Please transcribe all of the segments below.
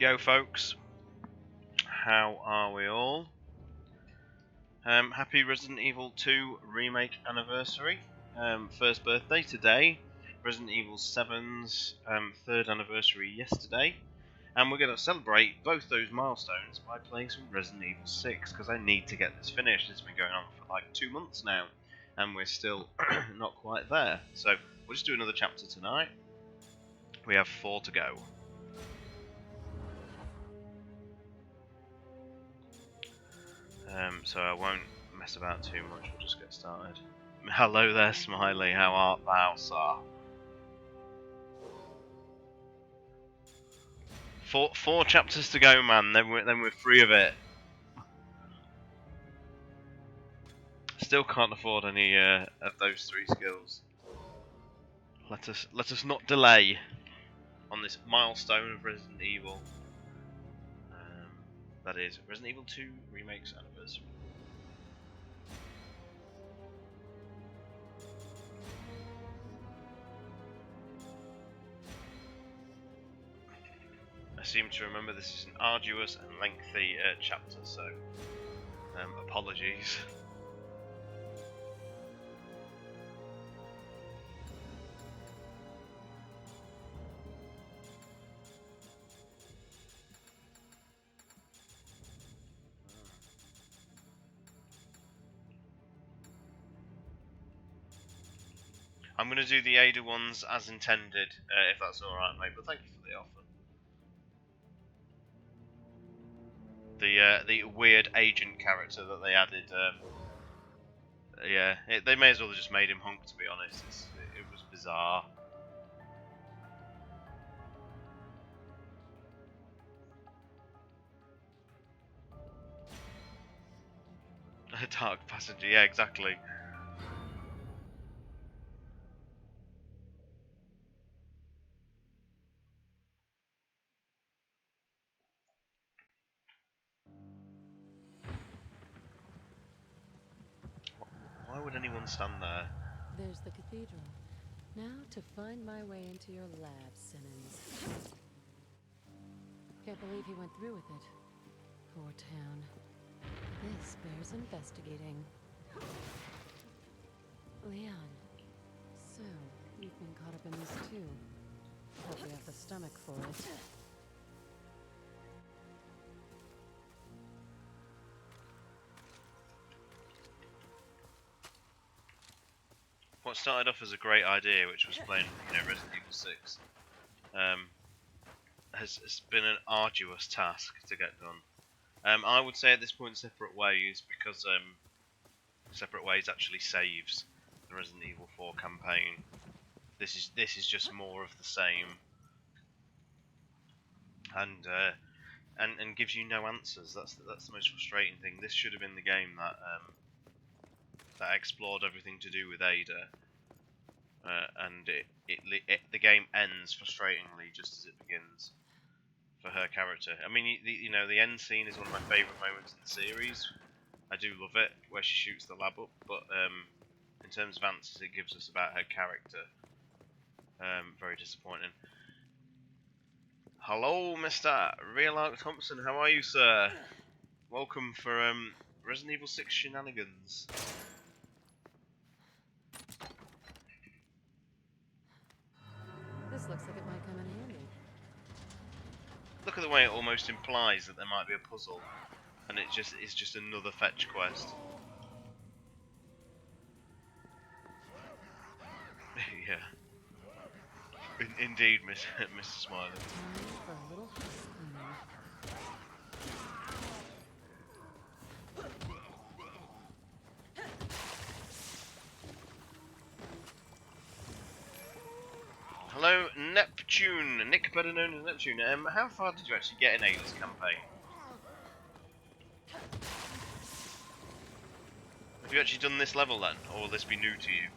Yo folks, how are we all? Happy Resident Evil 2 Remake anniversary. First birthday today, Resident Evil 7's third anniversary yesterday, and we're going to celebrate both those milestones by playing some Resident Evil 6, because I need to get this finished. It's been going on for like 2 months now, and we're still not quite there. So we'll just do another chapter tonight. We have 4 to go. So I won't mess about too much, we'll just get started. Hello there, Smiley, how art thou, sir? Four chapters to go, man, then we're free of it. Still can't afford any of those 3 skills. Let us not delay on this milestone of Resident Evil. That is Resident Evil 2 Remake's anniversary. I seem to remember this is an arduous and lengthy chapter, so apologies. I'm going to do the Ada ones as intended, if that's alright, mate, but thank you for the offer. The weird agent character that they added, yeah, they may as well have just made him hunk, to be honest. It was bizarre. A dark passenger, yeah, exactly. Why would anyone stand there? There's the cathedral. Now to find my way into your lab, Simmons. Can't believe he went through with it. Poor town. This bears investigating. Leon. So, you've been caught up in this too. Hope you have the stomach for it. What started off as a great idea, which was playing, Resident Evil 6, has been an arduous task to get done. I would say at this point separate ways, because separate ways actually saves the Resident Evil 4 campaign. This is just more of the same, and gives you no answers. That's the most frustrating thing. This should have been the game that that explored everything to do with Ada, and the game ends frustratingly just as it begins for her character. I mean, the end scene is one of my favourite moments in the series. I do love it, where she shoots the lab up, but in terms of answers it gives us about her character, very disappointing. Hello, Mr. Real Thompson, how are you, sir? Welcome for Resident Evil 6 shenanigans. This looks like it might come in handy. Look at the way it almost implies that there might be a puzzle, and it's just another fetch quest. Yeah. Indeed, Mr. Smiley. Time for a little house cleaning. Hello, Neptune. Nick, better known as Neptune. How far did you actually get in Ada's campaign? Have you actually done this level then, or will this be new to you?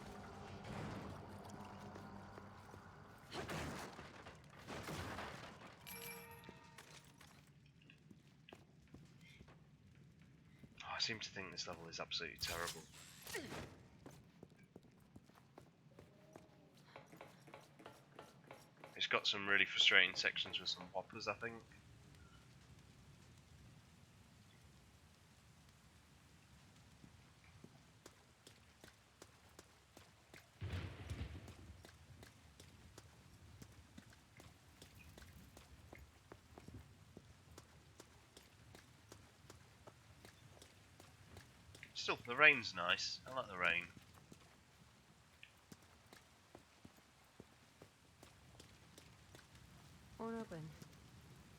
Oh, I seem to think this level is absolutely terrible. It's got some really frustrating sections with some whoppers, I think. still, the rain's nice. I like the rain. Won't open.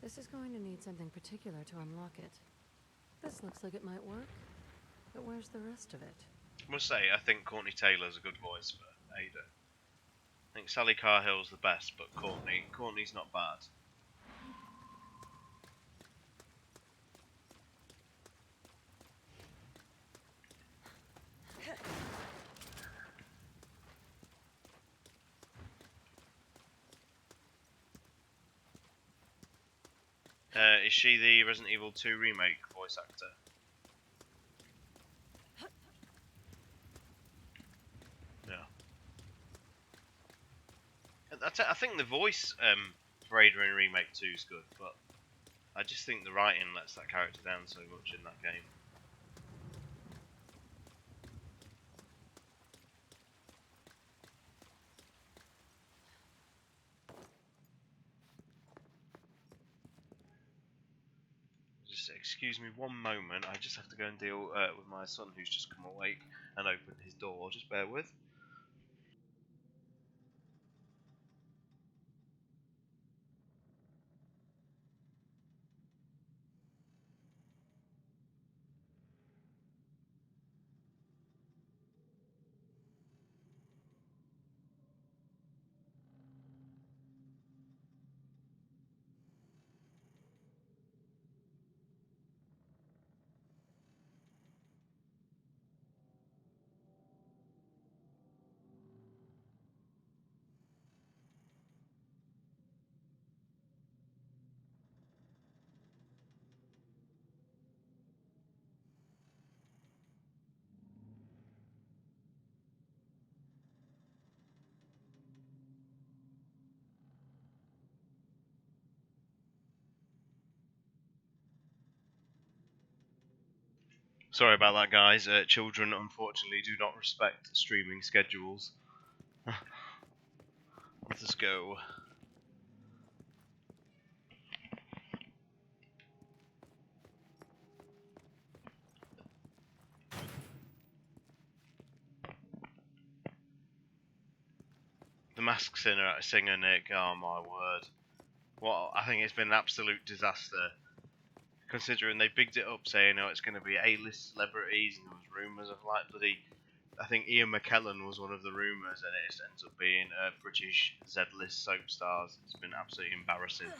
This is going to need something particular to unlock it. This looks like it might work, but where's the rest of it? I must say, I think Courtney Taylor's a good voice for Ada. I think Sally Carhill's the best, but Courtney's not bad. Is she the Resident Evil 2 remake voice actor? Yeah. I think the voice for Ada in Remake 2 is good, but I just think the writing lets that character down so much in that game. Just excuse me one moment, I just have to go and deal with my son who's just come awake and opened his door, just bear with. Sorry about that, guys. Children unfortunately do not respect streaming schedules. Let us go. The Masked Singer, Nick. Oh my word! Well, I think it's been an absolute disaster. Considering they bigged it up, saying, "Oh, it's going to be A-list celebrities," and there was rumours of like bloody. I think Ian McKellen was one of the rumours, and it ends up being British Z-list soap stars. It's been absolutely embarrassing.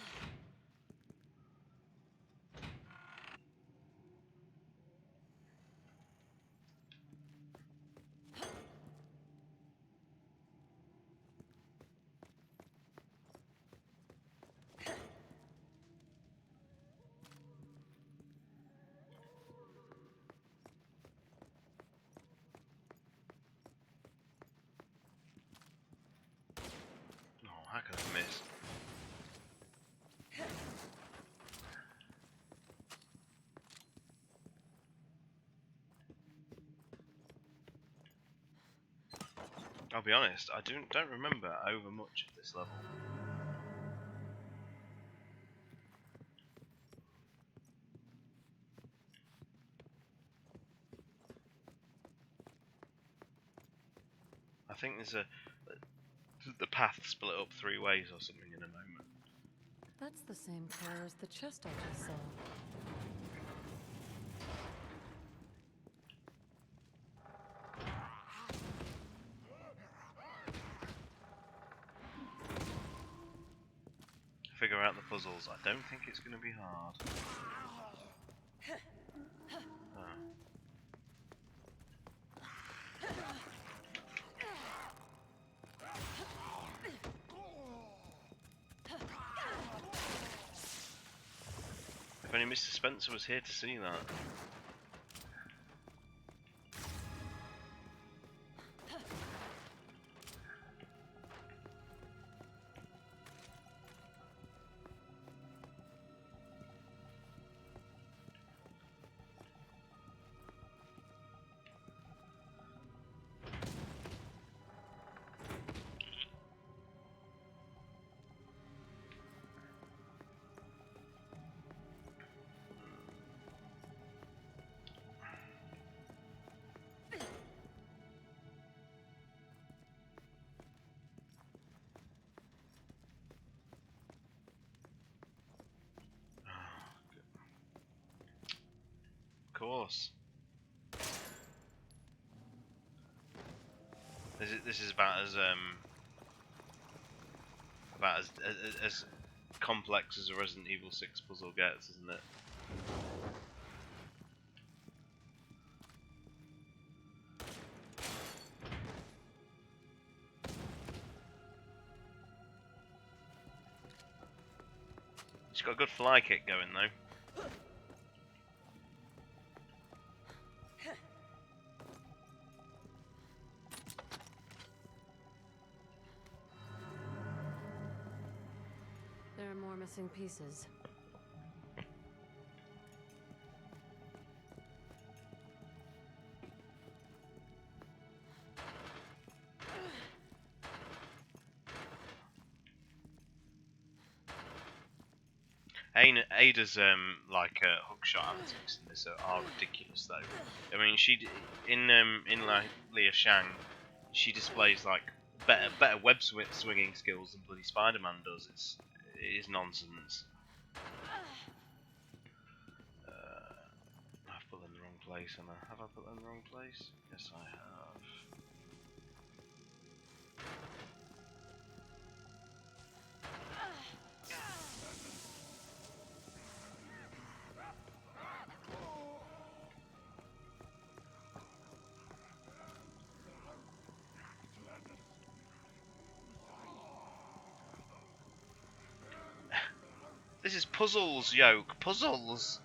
Oh, how could I miss? I'll be honest, I don't remember over much of this level. I think there's the path split up 3 ways or something in a moment. That's the same color as the chest I just saw. Figure out the puzzles. I don't think it's going to be hard. Oh. If only Mr. Spencer was here to see that. course. This is about as complex as a Resident Evil 6 puzzle gets, isn't it? She's got a good fly kick going though. There are more missing pieces. Ada's like hookshot antics in this are ridiculous though. I mean, in Leah Shang, she displays like better web swinging skills than bloody Spider-Man does. It is nonsense. I've put them in the wrong place, and have I put them in the wrong place? Yes, I have. This is puzzles, yoke. Puzzles.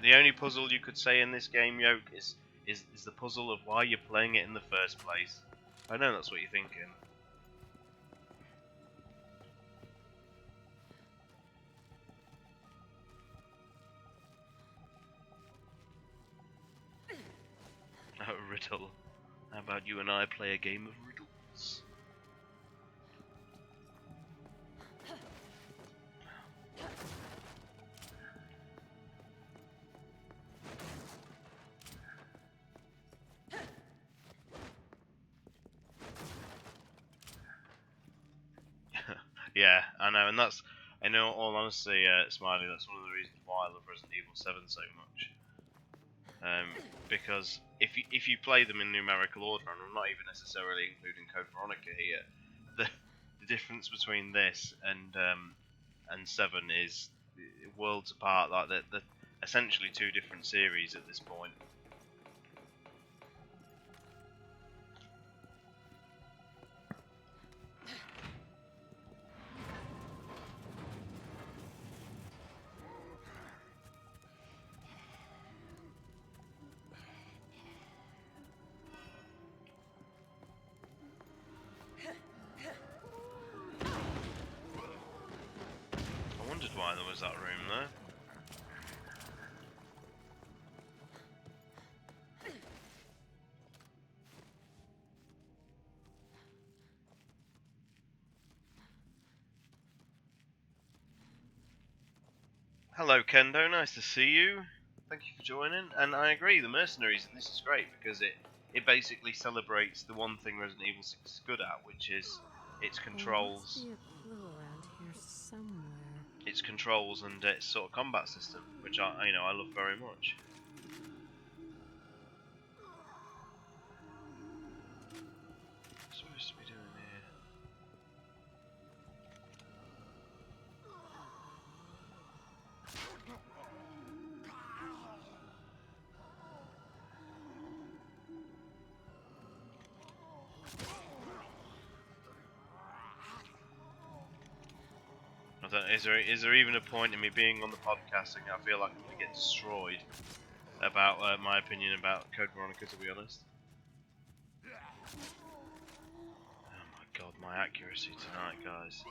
The only puzzle you could say in this game, yoke, is the puzzle of why you're playing it in the first place. I know that's what you're thinking. Oh, riddle. How about you and I play a game of riddles? Yeah, I know, and that's, in all honesty, Smiley, that's one of the reasons why I love Resident Evil 7 so much. Because if you play them in numerical order, and I'm not even necessarily including Code Veronica here, the difference between this and 7 is worlds apart. Like they're essentially two different series at this point. I wondered why there was that room there. Hello Kendo, nice to see you. Thank you for joining. And I agree, the mercenaries in this is great because it basically celebrates the one thing Resident Evil 6 is good at, which is its controls. There must be a clue around here somewhere. Its controls and its sort of combat system, which I love very much. What's supposed to be doing here? I don't, is there even a point in me being on the podcasting? I feel like I'm going to get destroyed about my opinion about Code Veronica, to be honest. Oh my god, my accuracy tonight, guys.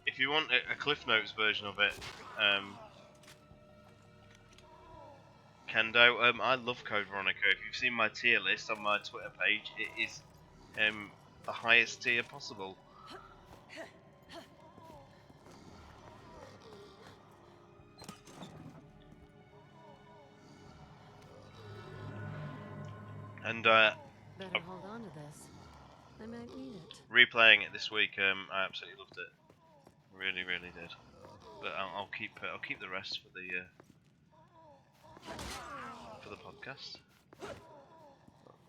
If you want a Cliff Notes version of it, Kendo, I love Code Veronica. If you've seen my tier list on my Twitter page, it is the highest tier possible. And Better hold on to this. I might need it. replaying it this week, I absolutely loved it. Really, really did. But I'll keep the rest for the podcast.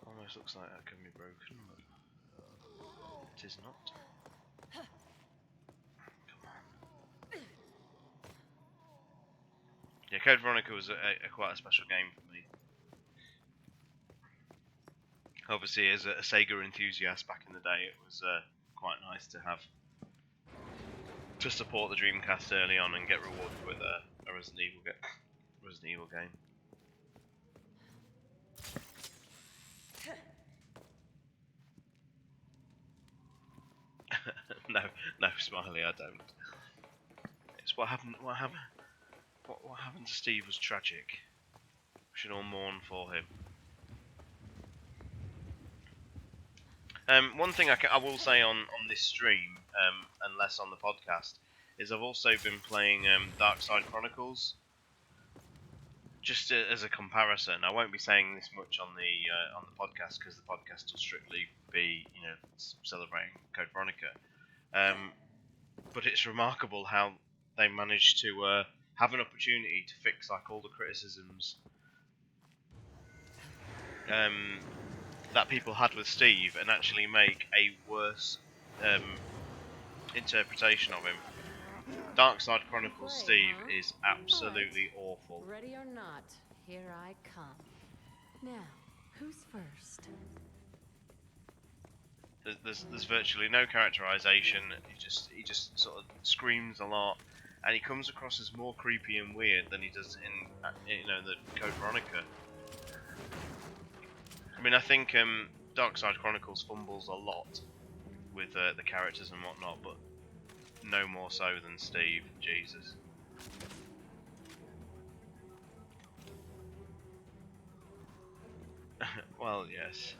Almost looks like that can be broken, but it is not. Come on. Yeah, Code Veronica was quite a special game for me. Obviously, as a Sega enthusiast back in the day, it was quite nice to have to support the Dreamcast early on and get rewarded with a Resident Evil game. No, Smiley, I don't. It's what happened. What happened to Steve was tragic. We should all mourn for him. One thing I will say on this stream, and less on the podcast, is I've also been playing Dark Side Chronicles. Just as a comparison, I won't be saying this much on the podcast because the podcast will strictly be, celebrating Code Veronica. But it's remarkable how they managed to have an opportunity to fix like all the criticisms that people had with Steve and actually make a worse interpretation of him. Dark Side Chronicles Steve is absolutely awful. Ready or not, here I come. Now, who's first? There's virtually no characterization. He just sort of screams a lot, and he comes across as more creepy and weird than he does in the Code Veronica. I mean, I think Dark Side Chronicles fumbles a lot with the characters and whatnot, but no more so than Steve. Jesus. Well, yes.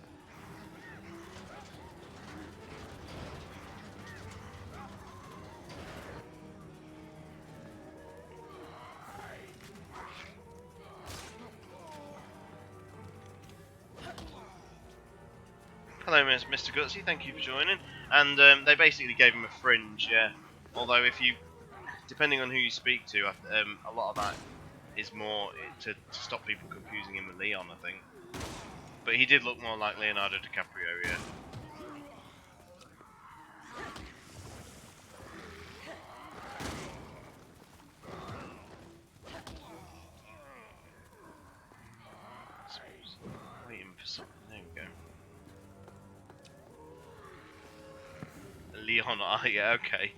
Hello, Mr. Gutsy. Thank you for joining. And they basically gave him a fringe, yeah. Although, depending on who you speak to, a lot of that is more to stop people confusing him with Leon, I think. But he did look more like Leonardo DiCaprio, yeah. Waiting for something. There we go. Leon, yeah, okay.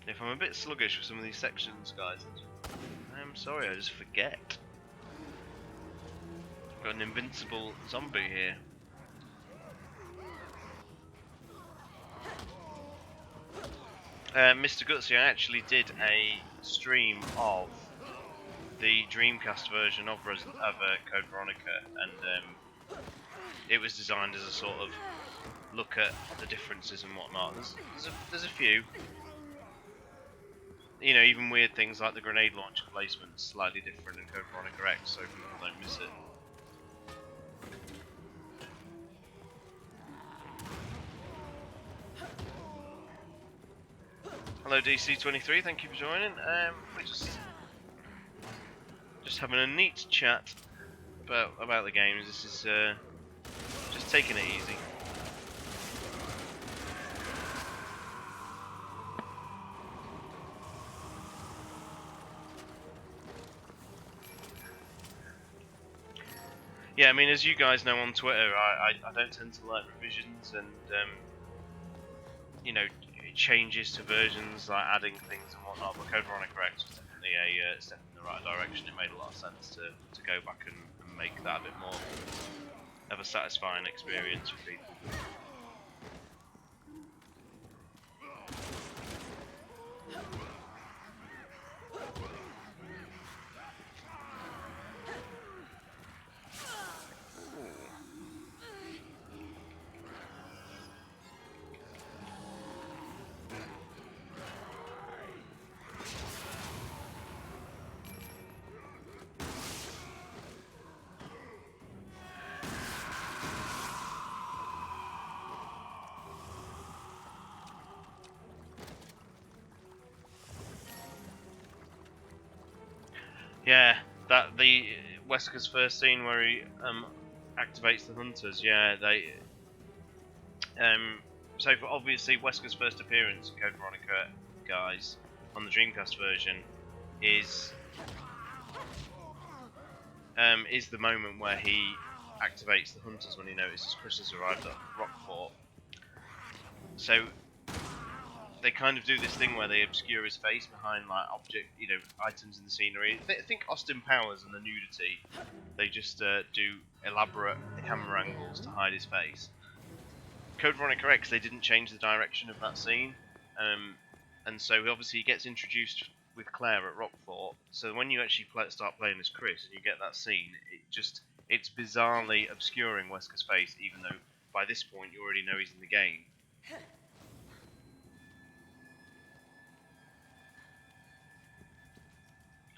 If I'm a bit sluggish with some of these sections, guys, I'm sorry, I just forget. Got an invincible zombie here. Mr. Gutsy, I actually did a stream of the Dreamcast version of Code Veronica, and it was designed as a sort of look at the differences and whatnot. There's a few. You know, even weird things like the grenade launcher placement is slightly different in Code Veronica X, so people don't miss it. Hello DC23, thank you for joining. We're just having a neat chat about the games. This is just taking it easy. I mean, as you guys know on Twitter, I don't tend to like revisions and you know, changes to versions, like adding things and whatnot. But Code Veronica X was definitely a step in the right direction. It made a lot of sense to go back and make that a bit more of a satisfying experience for people. Yeah, that the Wesker's first scene where he activates the hunters. Yeah, they so for obviously Wesker's first appearance in Code Veronica, guys, on the Dreamcast version is the moment where he activates the hunters when he notices Chris has arrived at Rockfort. So they kind of do this thing where they obscure his face behind like items in the scenery. Think Austin Powers and the nudity. They just do elaborate camera angles to hide his face. Code Veronica X, they didn't change the direction of that scene, and so obviously he gets introduced with Claire at Rockfort. So when you actually start playing as Chris and you get that scene, it's bizarrely obscuring Wesker's face, even though by this point you already know he's in the game.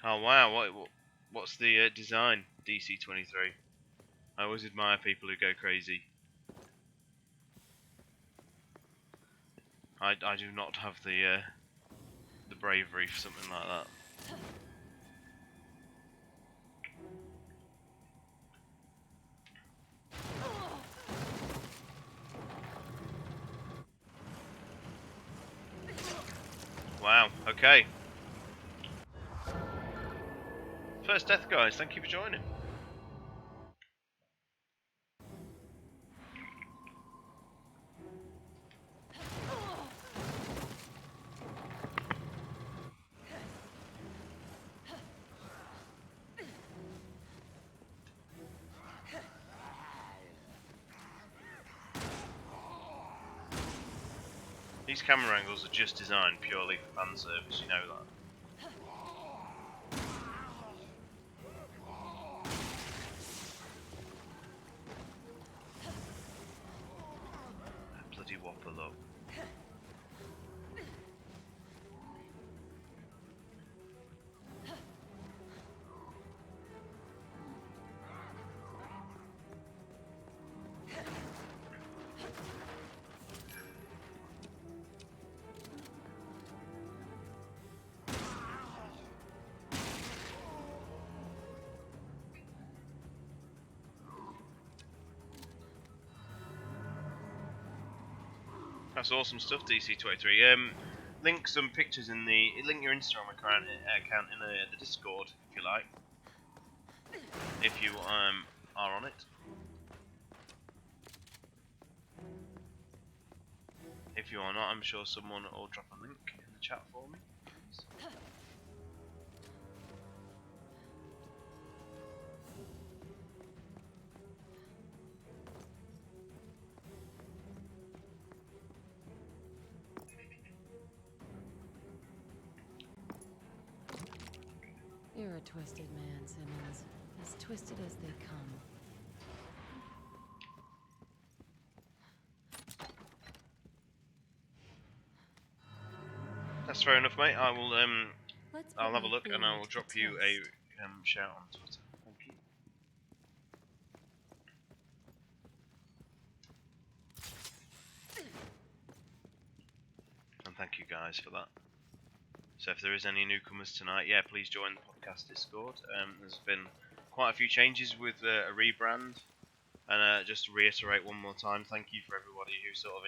Oh wow, what's the design, DC-23? I always admire people who go crazy. I do not have the bravery for something like that. Wow, okay. First death, guys, thank you for joining. These camera angles are just designed purely for fan service, you know that. Bloody whopper, look. That's awesome stuff, DC-23. Link some pictures link your Instagram account in the Discord if you like. If you are on it. If you are not, I'm sure someone will drop a link in the chat for me. You're a twisted man, Simmons. As twisted as they come. That's fair enough, mate. I will Let's I'll put have a my look and I theory will to drop the you a test. shout on Twitter. Thank you. And thank you guys for that. So if there is any newcomers tonight, yeah, please join the podcast Discord. There's been quite a few changes with a rebrand, and just to reiterate one more time, thank you for everybody who sort of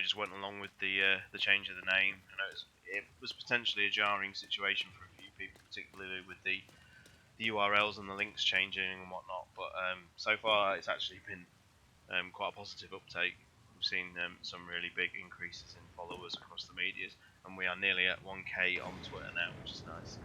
just went along with the change of the name. I know it was potentially a jarring situation for a few people, particularly with the the URLs and the links changing and whatnot. But so far, it's actually been quite a positive uptake. We've seen some really big increases in followers across the medias, and we are nearly at 1K on Twitter now, which is nice.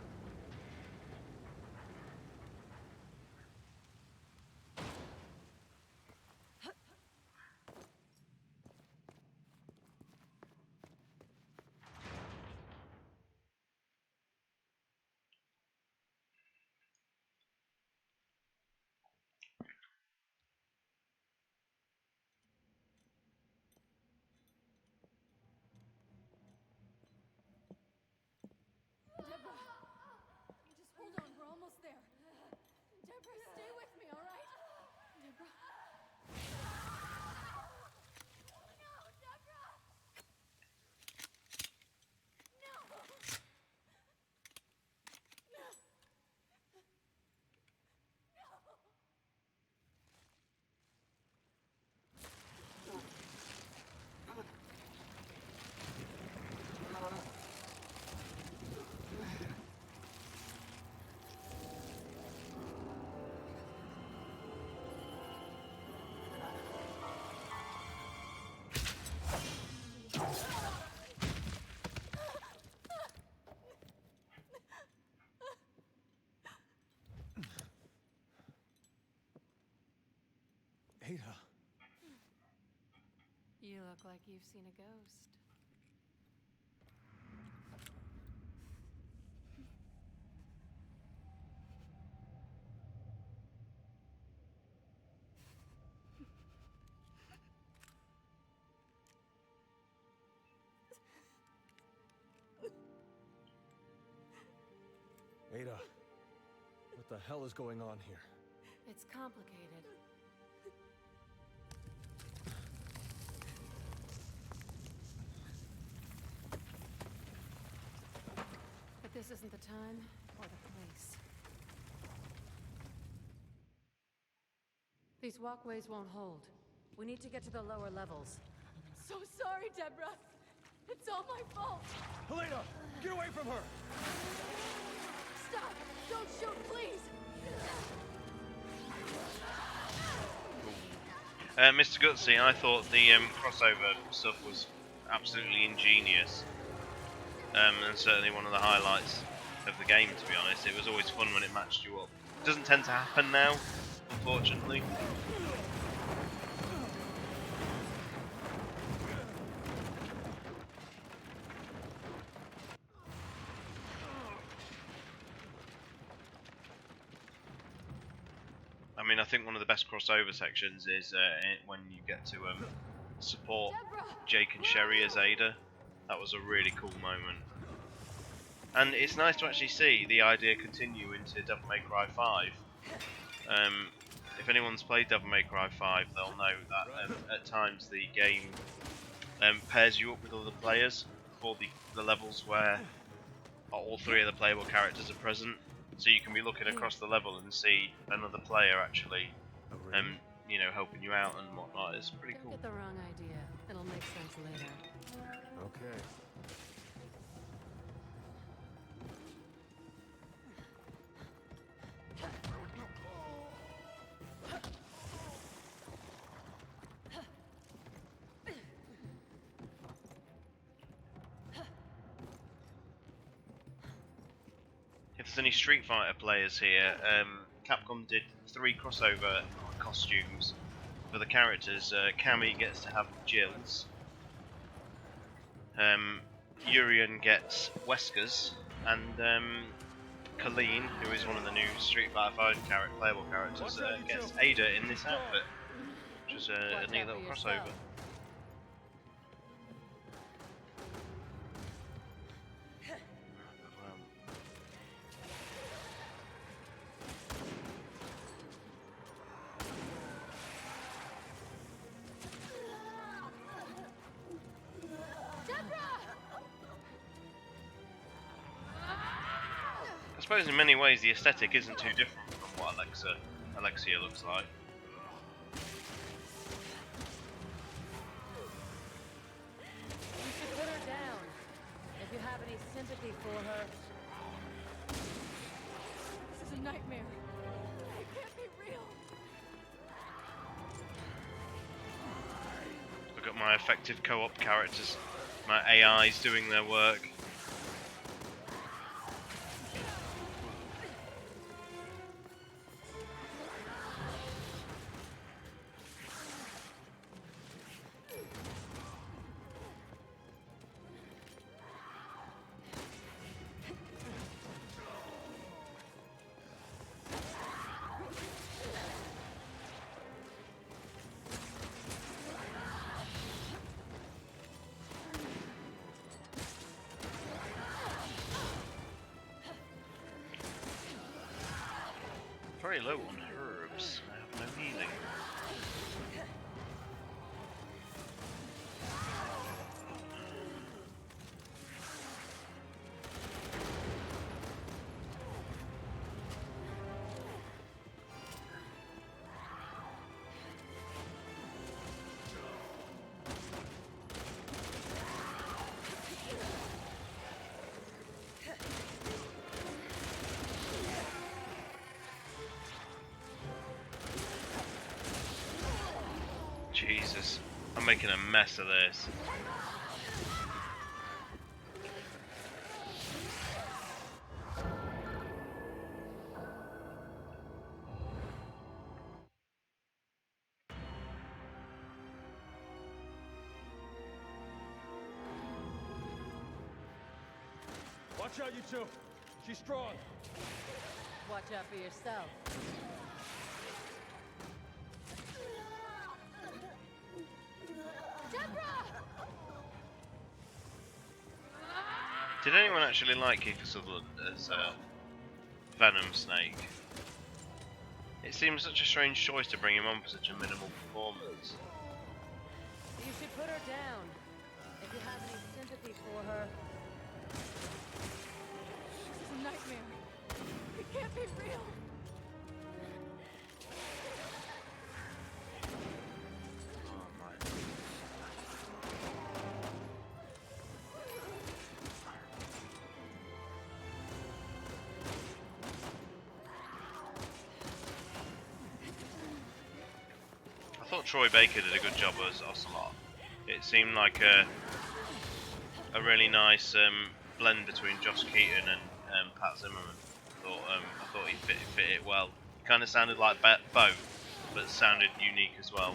Just hold on, we're almost there. Deborah, stay with me, all right? Deborah. No, Deborah! No! Ada. You look like you've seen a ghost. Ada, what the hell is going on here? It's complicated. But this isn't the time or the place. These walkways won't hold. We need to get to the lower levels. So sorry, Deborah. It's all my fault. Helena, get away from her! Stop! Don't shoot, please! Mr. Gutsy, I thought the crossover stuff was absolutely ingenious, and certainly one of the highlights of the game, to be honest. It was always fun when it matched you up. It doesn't tend to happen now, unfortunately. I mean, I think one of the best crossover sections is when you get to support Jake and Sherry as Ada. That was a really cool moment. And it's nice to actually see the idea continue into Devil May Cry 5. If anyone's played Devil May Cry 5, they'll know that at times the game pairs you up with other players for the levels where all three of the playable characters are present. So you can be looking across the level and see another player actually, you know, helping you out and whatnot. It's pretty Don't cool. get the wrong idea. It'll make sense later. Okay. If there's any Street Fighter players here, Capcom did 3 crossover costumes for the characters. Cammy gets to have Jill's. Urien gets Wesker's, and Colleen, who is one of the new Street Fighter 5 playable characters, gets Ada in this outfit, which is a neat little crossover. I suppose in many ways the aesthetic isn't too different from what Alexia looks like. You should put her down. If you have any sympathy for her. is a nightmare. It can't be real. Look at my effective co-op characters. My AI's doing their work. Very low on herbs. I have no healing. Jesus, I'm making a mess of this. Watch out, you two. She's strong. Watch out for yourself. Did anyone actually like Kiefer Sutherland as Venom Snake? It seems such a strange choice to bring him on for such a minimal performance. You should put her down. If you have any sympathy for her. This is a nightmare. It can't be real. Oh my. I thought Troy Baker did a good job as Ocelot. It seemed like a really nice blend between Josh Keaton and Pat Zimmerman. I thought he fit it well. He kind of sounded like both, but sounded unique as well.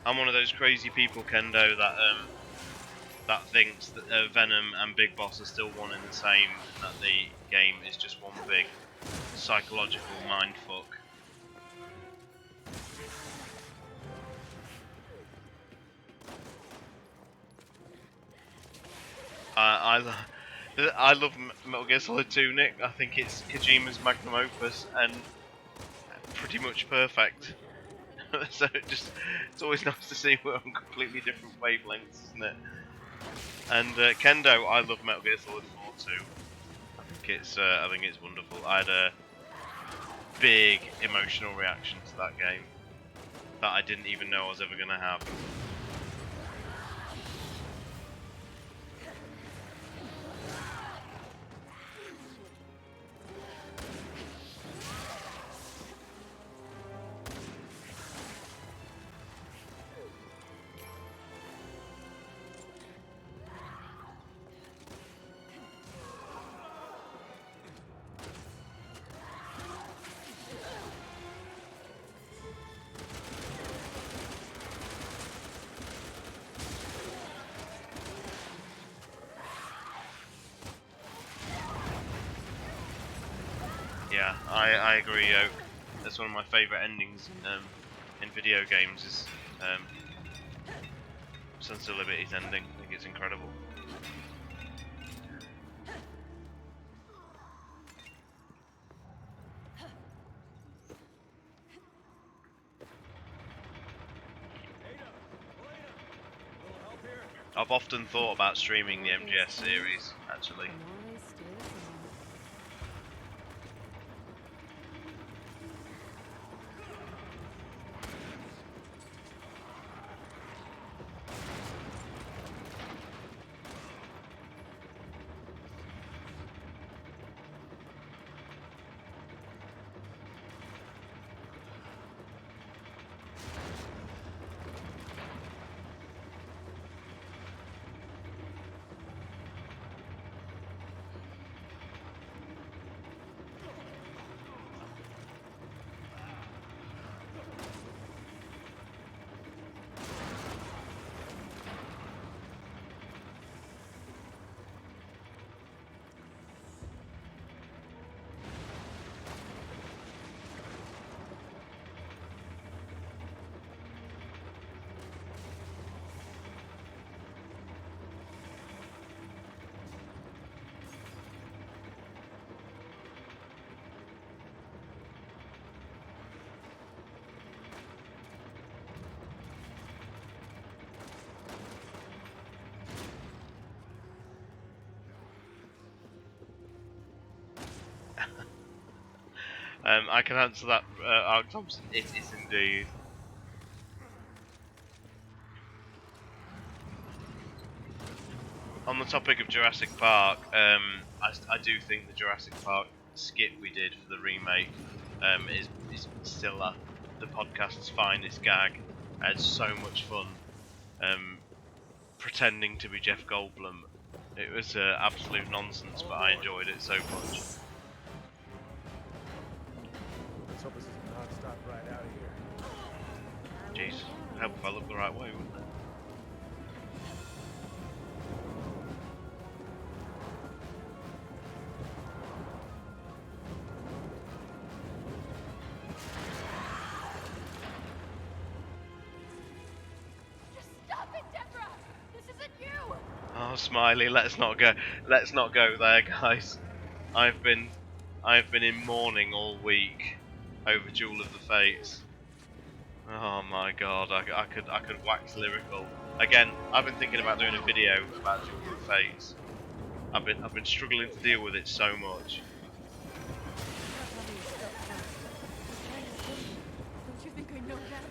I'm one of those crazy people, Kendo, that thinks that Venom and Big Boss are still one and the same, and that the game is just one big psychological mindfuck. I love Metal Gear Solid 2, Nick. I think it's Kojima's magnum opus and pretty much perfect. So it's always nice to see we're on completely different wavelengths, isn't it? And Kendo, I love Metal Gear Solid 4 too. I think it's wonderful. I had a big emotional reaction to that game that I didn't even know I was ever going to have. Yeah, I agree, Oak. That's one of my favourite endings in video games is Sons of Liberty's ending. I think it's incredible. I've often thought about streaming the MGS series, actually. The more they stay the same. I can answer that, Ark Thompson. It is indeed. On the topic of Jurassic Park, I do think the Jurassic Park skit we did for the remake is still the podcast's finest gag. I had so much fun pretending to be Jeff Goldblum. It was absolute nonsense, but I enjoyed it so much. Let's hope this is a non-stop ride out of here. Jeez, I hope if I look the right way, wouldn't it? Just stop it, Deborah! This isn't you! Oh, Smiley, let's not go there, guys. I've been in mourning all week over Duel of the Fates. Oh my god, I could wax lyrical. Again, I've been thinking about doing a video about Duel of the Fates. I've been struggling to deal with it so much. Don't you think I know that?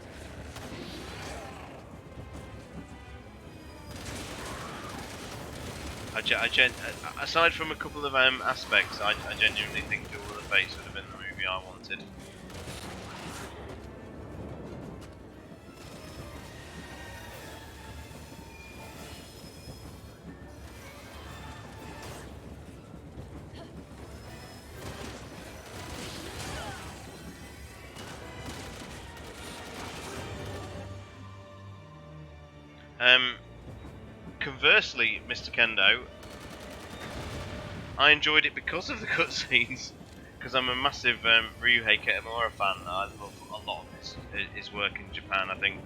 Aside from a couple of aspects, I genuinely think Duel of the Fates would have been the movie I wanted. Conversely, Mr. Kendo, I enjoyed it because of the cutscenes. Because I'm a massive Ryuhei Kitamura fan. I love a lot of his work in Japan. I think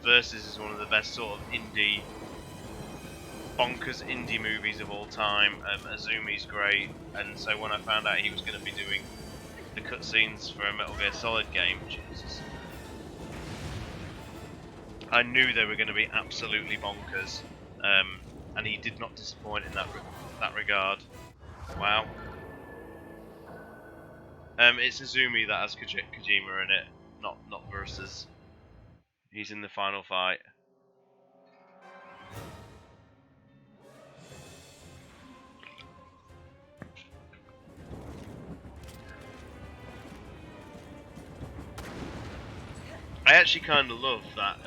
Versus is one of the best sort of bonkers indie movies of all time. Azumi's great, and so when I found out he was going to be doing the cutscenes for a Metal Gear Solid game, Jesus, I knew they were going to be absolutely bonkers, and he did not disappoint in that regard. Wow. It's Azumi that has Kojima in it, not Versus. He's in the final fight. I actually kind of love that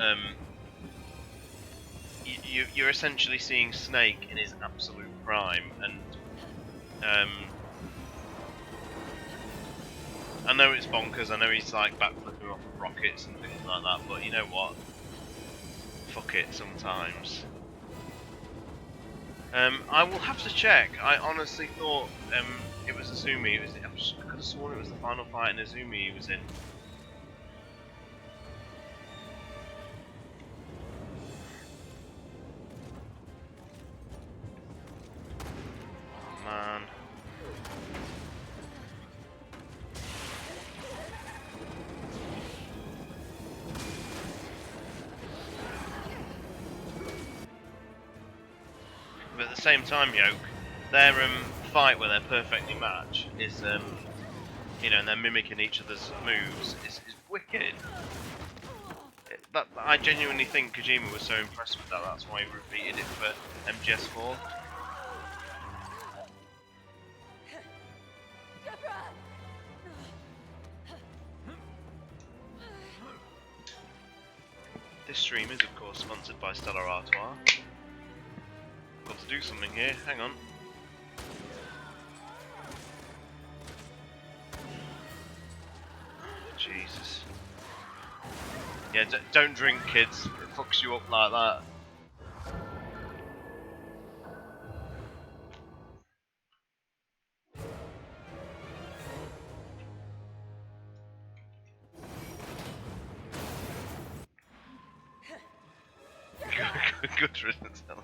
you're essentially seeing Snake in his absolute prime, and I know it's bonkers, I know he's like backflipping off of rockets and things like that, but you know what? Fuck it sometimes. I will have to check. I honestly thought it was Azumi. I could have sworn it was the final fight in Azumi he was in. Man. at the same time, Yoke, their fight where they're perfectly matched is, you know, and they're mimicking each other's moves is wicked. I genuinely think Kojima was so impressed with that. That's why he repeated it for MGS4. This stream is, of course, sponsored by Stella Artois. Got to do something here. Hang on. Jesus. Yeah, don't drink, kids. It fucks you up like that. Good riddance, Helen.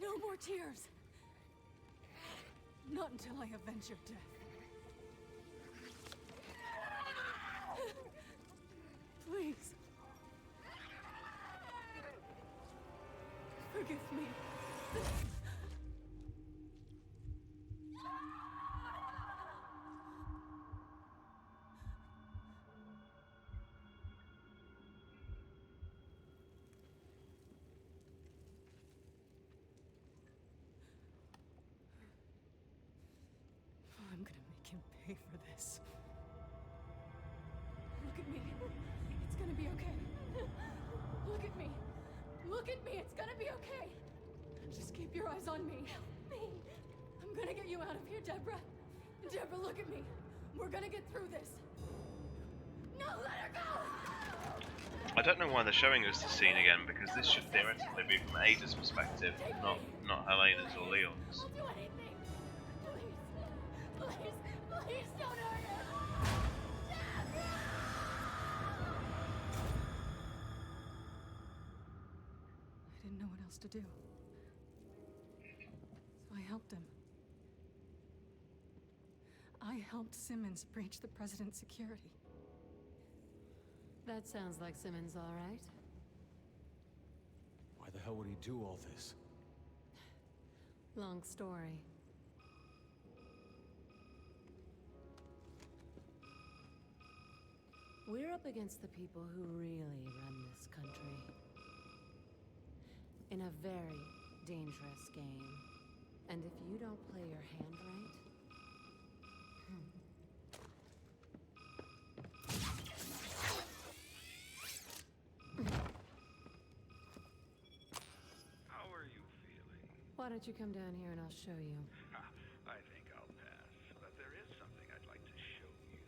No more tears. Not until I avenge your death. Please. Forgive me. I'm gonna make him pay for this. Look at me. It's gonna be okay. Look at me. Look at me. It's gonna be okay. Just keep your eyes on me. Help me. I'm gonna get you out of here, Deborah. Deborah, look at me. We're gonna get through this. No, let her go! I don't know why they're showing us the scene again, because this should theoretically be from Ada's perspective, not Helena's or Leon's. I'll do anything. Please, please don't hurt her. Deborah! I didn't know what else to do. So I helped him. I helped Simmons breach the president's security. That sounds like Simmons, all right. Why the hell would he do all this? Long story. We're up against the people who really run this country. In a very dangerous game. And if you don't play your hand right... How are you feeling? Why don't you come down here and I'll show you? I think I'll pass, but there is something I'd like to show you.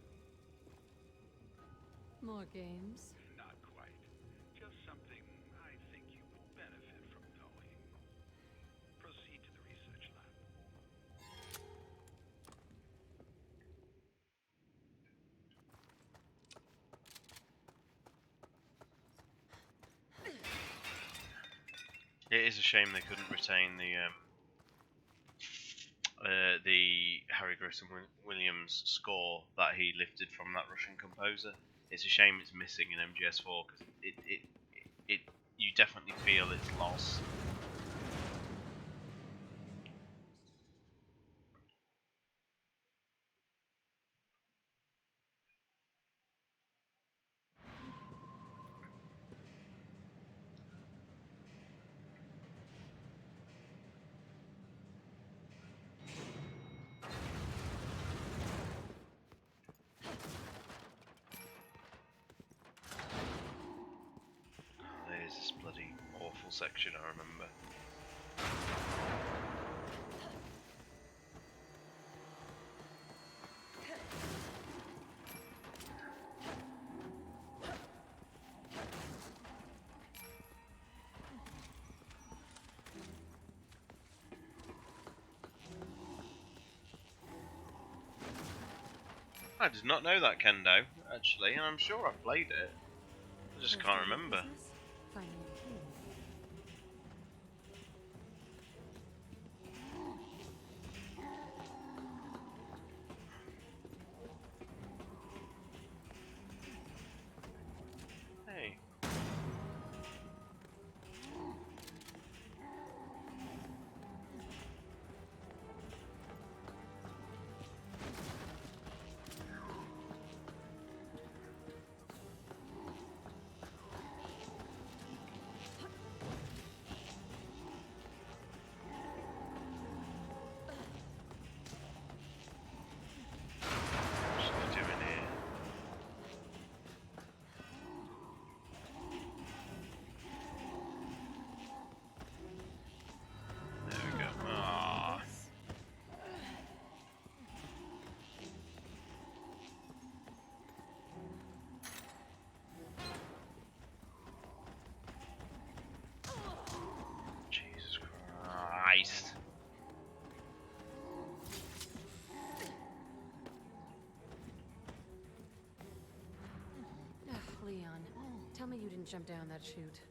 More games? Not quite. Just something I think you would benefit from knowing. Proceed to the research lab. It is a shame they couldn't retain the Harry Grissom Williams score that he lifted from that Russian composer. It's a shame it's missing in MGS4 because it you definitely feel its loss. There's this bloody awful section I remember. I did not know that Kendo, actually, and I'm sure I've played it. I just First can't order of remember. business? Find a new king. Hey. What's he doing here? There we go. Ah. Jesus Christ. Ugh, Leon, tell me you didn't jump down that chute.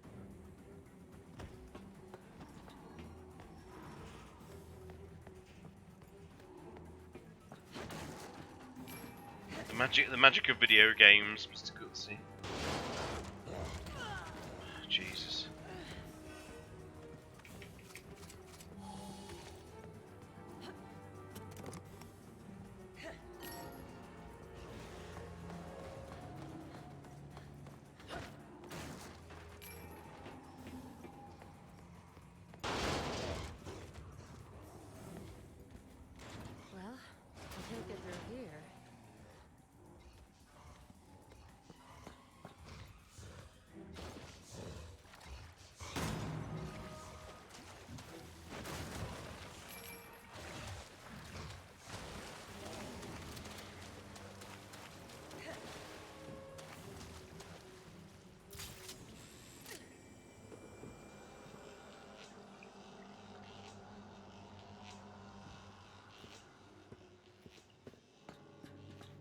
The magic of video games, Mr. Gutsy. Jesus. Well, I can't get through here.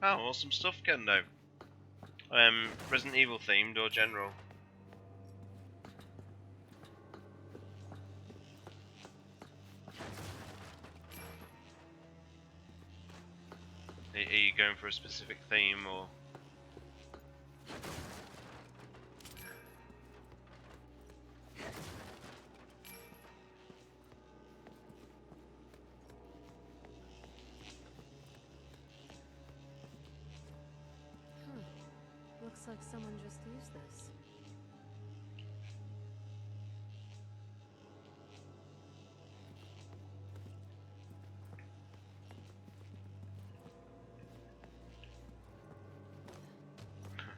Oh, awesome stuff, Kendo. Resident Evil themed or general? Are you going for a specific theme or? Looks like someone just used this.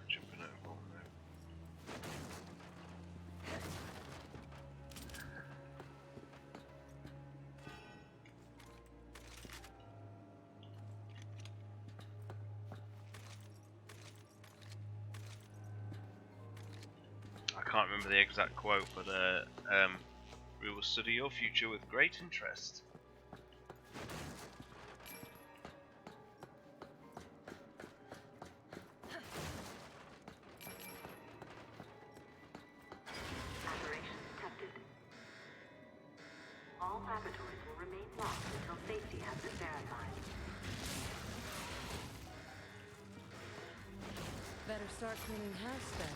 Jumping over one there. I can't remember the exact quote, but we will study your future with great interest. Operation detected. All laboratories will remain locked until safety has been verified. Better start cleaning house then.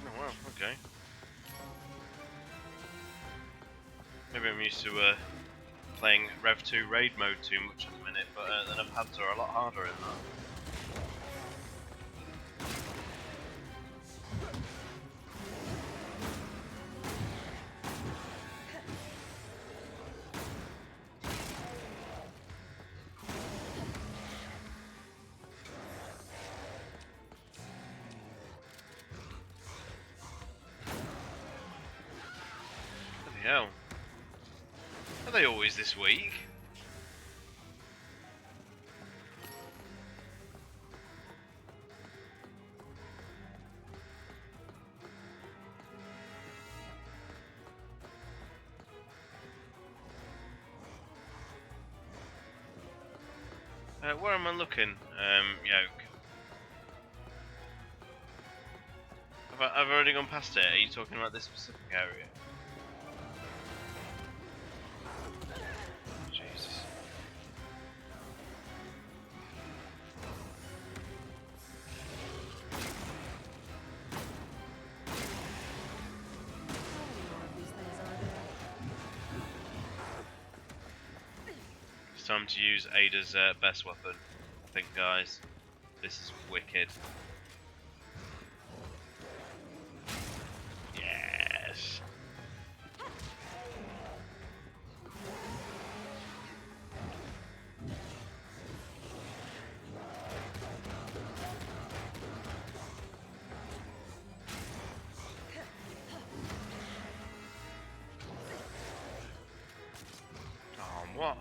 Oh wow, okay. Maybe I'm used to playing Rev 2 raid mode too much at the minute, but the pads are a lot harder in that. Bloody hell. Are they always this weak? Where am I looking, Yoke? I've already gone past it. Are you talking about this specific area? Jesus. How many more of these things are there? It's time to use Ada's best weapon. I think, guys. This is wicked. Yes. Oh, what?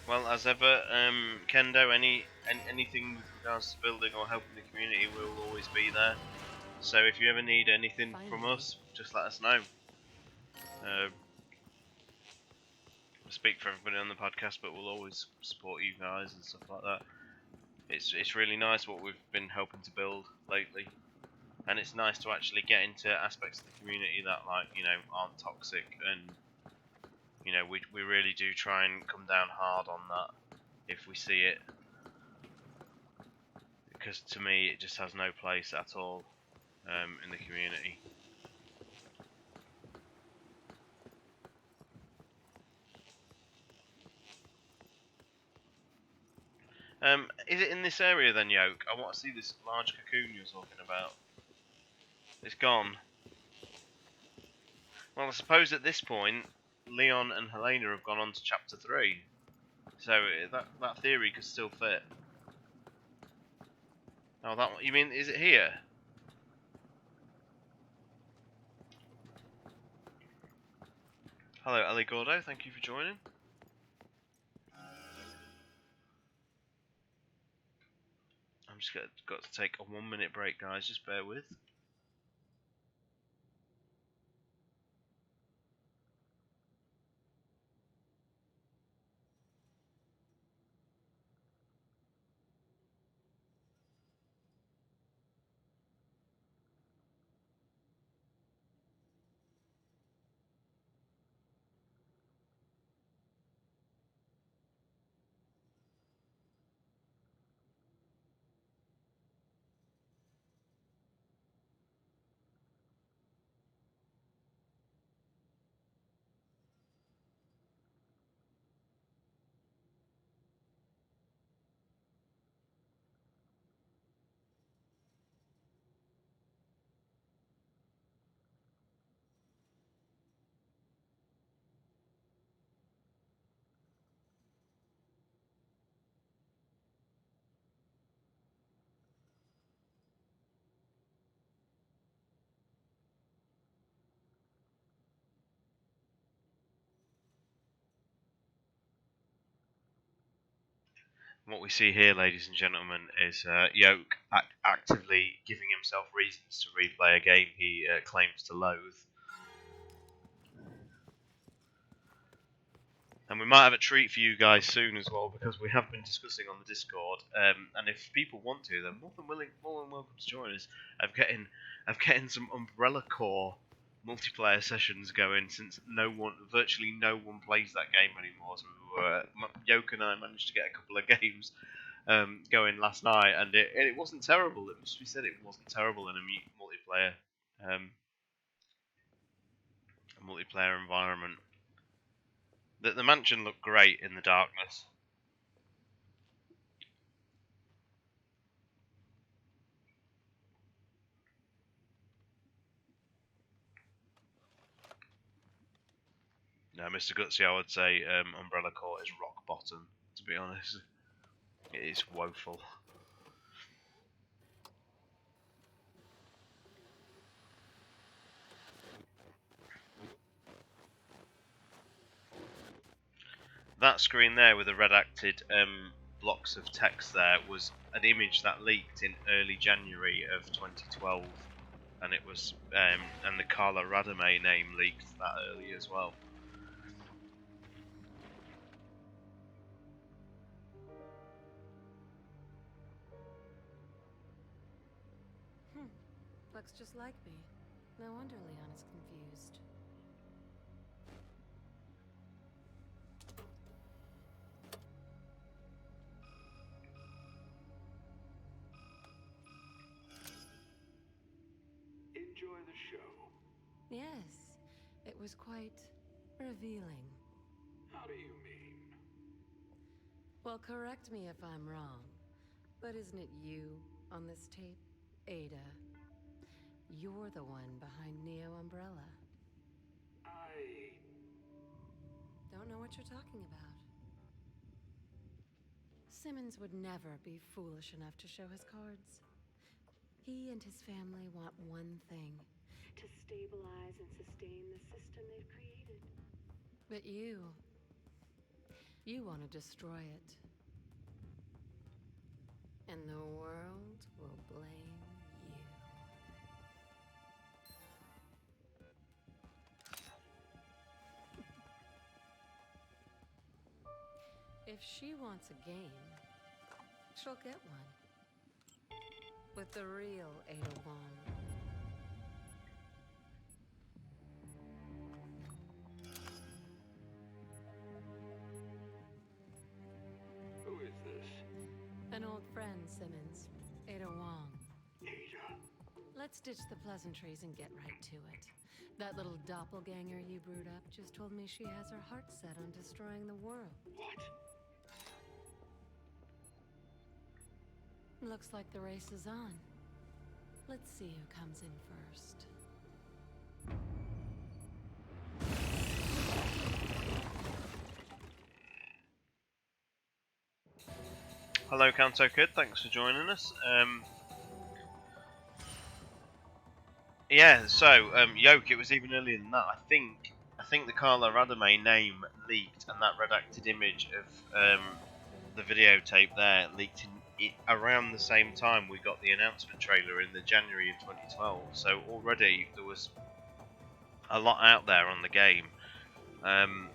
Well, as ever, Kendo, anything with regards to building or helping the community, will always be there. So if you ever need anything from Finally. us, just let us know. I speak for everybody on the podcast, but we'll always support you guys and stuff like that. It's really nice what we've been helping to build lately, and it's nice to actually get into aspects of the community that, like, aren't toxic, and we really do try and come down hard on that if we see it, because to me it just has no place at all in the community. Is it in this area then, Yoke? I want to see this large cocoon you're talking about. It's gone. Well, I suppose at this point, Leon and Helena have gone on to chapter 3. So that theory could still fit. Oh, that one. You mean, is it here? Hello, Ali Gordo. Thank you for joining. I'm just got to take a 1-minute break, guys. Just bear with. What we see here, ladies and gentlemen, is Yoke actively giving himself reasons to replay a game he claims to loathe. And we might have a treat for you guys soon as well, because we have been discussing on the Discord. And if people want to, they're more than welcome to join us. I'm getting some Umbrella Corps multiplayer sessions going, since virtually no one plays that game anymore. So Yoke and I managed to get a couple of games going last night, and it wasn't terrible. It must be said, it wasn't terrible in a multiplayer environment. The mansion looked great in the darkness. No, Mr. Gutsy, I would say Umbrella Court is rock bottom, to be honest. It is woeful. That screen there with the redacted blocks of text there was an image that leaked in early January of 2012, and it was and the Carla Radame name leaked that early as well. Looks just like me. No wonder Leon is confused. Enjoy the show. Yes, it was quite revealing. How do you mean? Well, correct me if I'm wrong, but isn't it you on this tape, Ada? You're the one behind Neo Umbrella. I... Don't know what you're talking about. Simmons would never be foolish enough to show his cards. He and his family want one thing: to stabilize and sustain the system they've created. But you want to destroy it. And the world will blame you. If she wants a game, she'll get one. With the real Ada Wong. Who is this? An old friend, Simmons. Ada Wong. Ada. Let's ditch the pleasantries and get right to it. That little doppelganger you brewed up just told me she has her heart set on destroying the world. What? Looks like the race is on. Let's see who comes in first. Hello, Kanto Kid. Thanks for joining us. Yeah. So, Yoke. It was even earlier than that. I think the Carla Radame name leaked, and that redacted image of the videotape there leaked around the same time we got the announcement trailer in the January of 2012. So already there was a lot out there on the game. And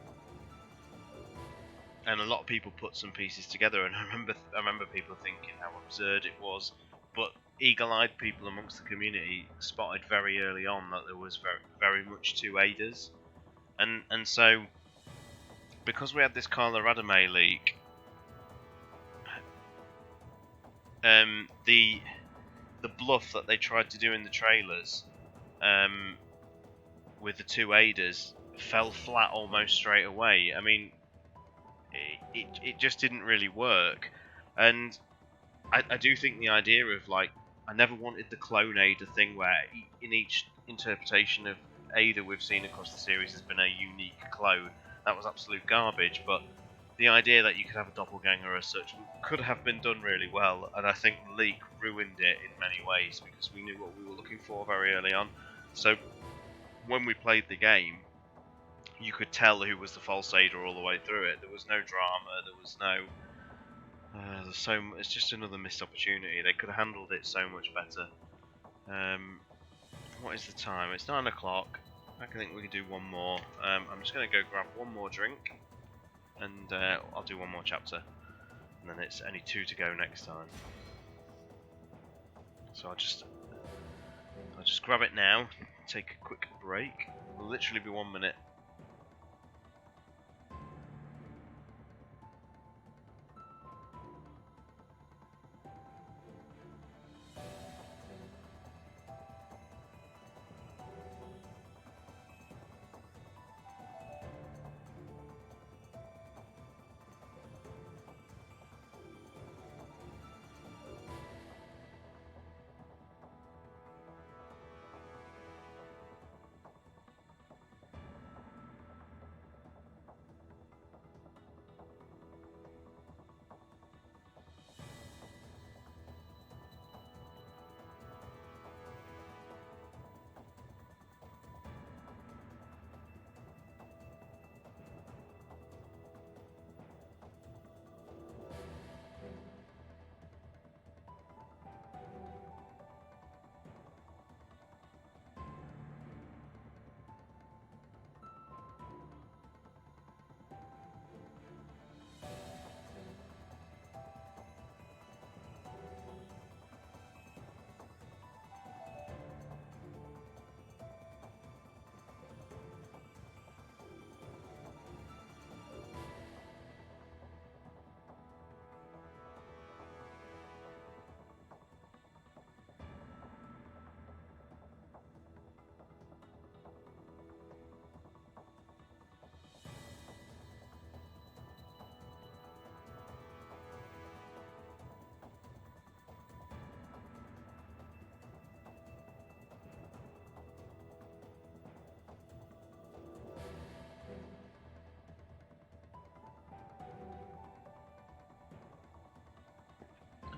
a lot of people put some pieces together, and I remember people thinking how absurd it was, but eagle-eyed people amongst the community spotted very early on that there was very, very much two Adas, and so because we had this Carla Radame leak, the bluff that they tried to do in the trailers, with the two Adas fell flat almost straight away. I mean, it just didn't really work, and I do think the idea of, like, I never wanted the clone Ada thing where in each interpretation of Ada we've seen across the series has been a unique clone. That was absolute garbage, but the idea that you could have a doppelganger as such could have been done really well, and I think the leak ruined it in many ways because we knew what we were looking for very early on. So when we played the game, you could tell who was the false Ada all the way through it. There was no drama. There was no. It's just another missed opportunity. They could have handled it so much better. What is the time? It's 9 o'clock. I think we can do one more. I'm just going to go grab one more drink, and I'll do one more chapter, and then it's only 2 to go next time. So I'll just grab it now. Take a quick break. It'll literally be 1 minute.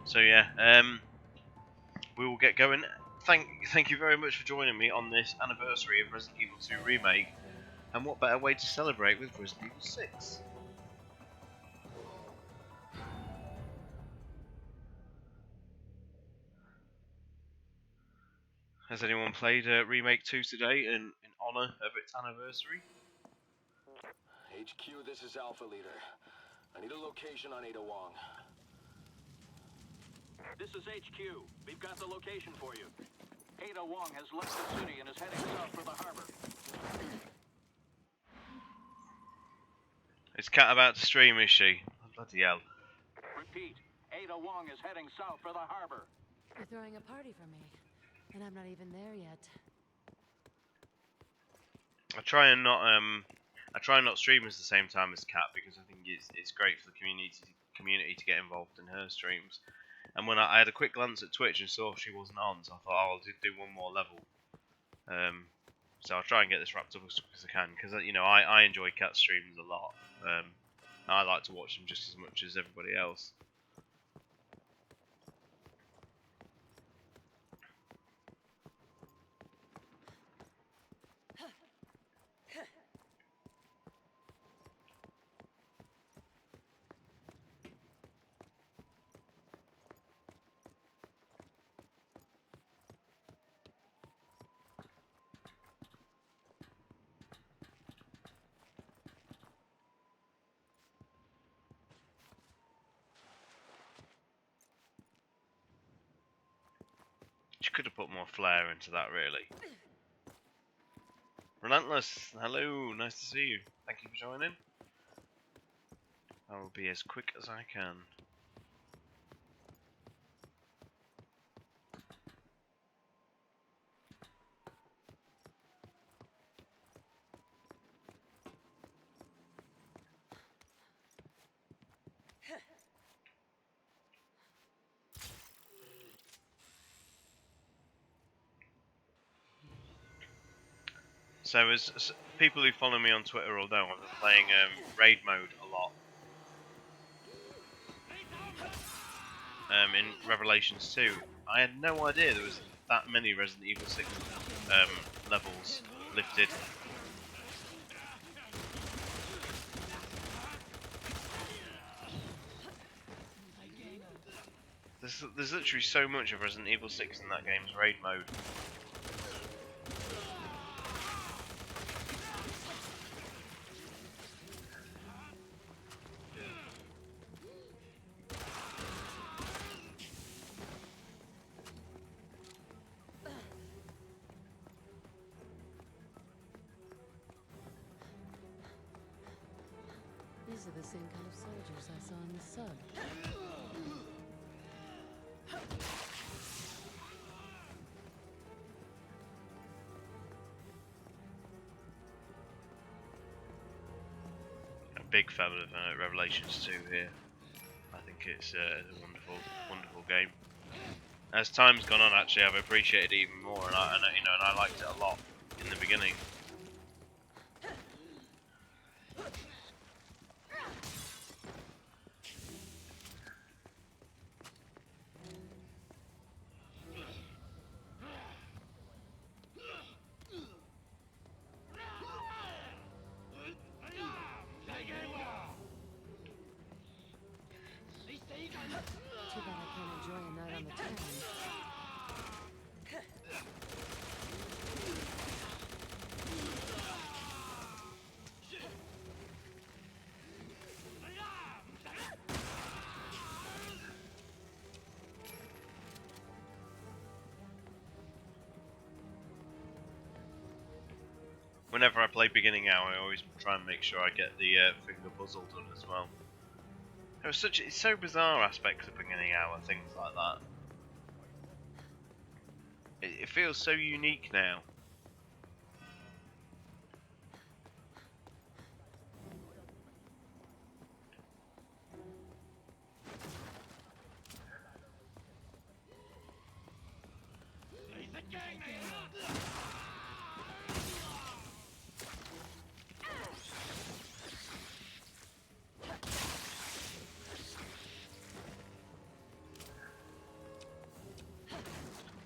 So yeah, we will get going. Thank you very much for joining me on this anniversary of Resident Evil 2 Remake. And what better way to celebrate with Resident Evil 6? Has anyone played Remake 2 today in honour of its anniversary? HQ, this is Alpha Leader. I need a location on Ada Wong. This is HQ. We've got the location for you. Ada Wong has left the city and is heading south for the harbor. Is Cat about to stream, is she? Oh, bloody hell. Repeat, Ada Wong is heading south for the harbor. You're throwing a party for me, and I'm not even there yet. I try and not stream at the same time as Cat because I think it's great for the community to get involved in her streams. And when I had a quick glance at Twitch and saw she wasn't on, so I thought, oh, I'll do one more level. So I'll try and get this wrapped up as quick as I can, because you know I enjoy Cat streams a lot. I like to watch them just as much as everybody else. She could have put more flair into that, really. Relentless, hello, nice to see you. Thank you for joining. I will be as quick as I can. So as people who follow me on Twitter will know, I've been playing raid mode a lot. In Revelations 2. I had no idea there was that many Resident Evil 6 levels lifted. There's literally so much of Resident Evil 6 in that game's raid mode. These are the same kind of soldiers I saw in the sub. A big fan of Revelations 2 here. I think it's a wonderful, wonderful game. As time's gone on, actually, I've appreciated it even more, and I liked it a lot in the beginning. Too bad I can't enjoy a night on the town. Whenever I play beginning hour, I always try and make sure I get the finger puzzle done as well. It's so bizarre aspects of beginning hour, things like that. It feels so unique now.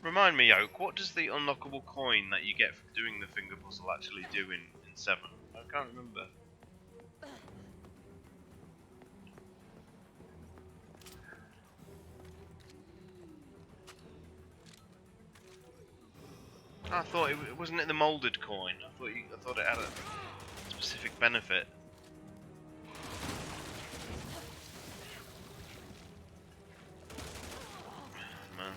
Remind me, Oak, what does the unlockable coin that you get from doing the finger puzzle actually do in 7? I can't remember. I thought wasn't it the molded coin. I thought it had a specific benefit. Man.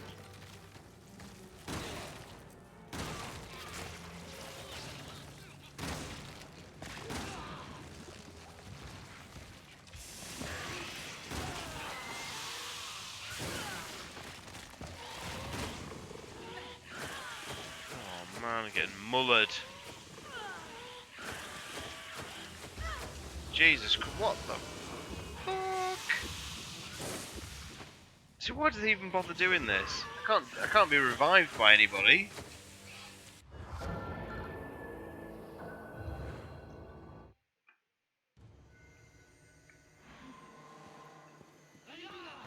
Oh man, I'm getting mullered. Jesus, what the fuck? So why do they even bother doing this? I can't be revived by anybody.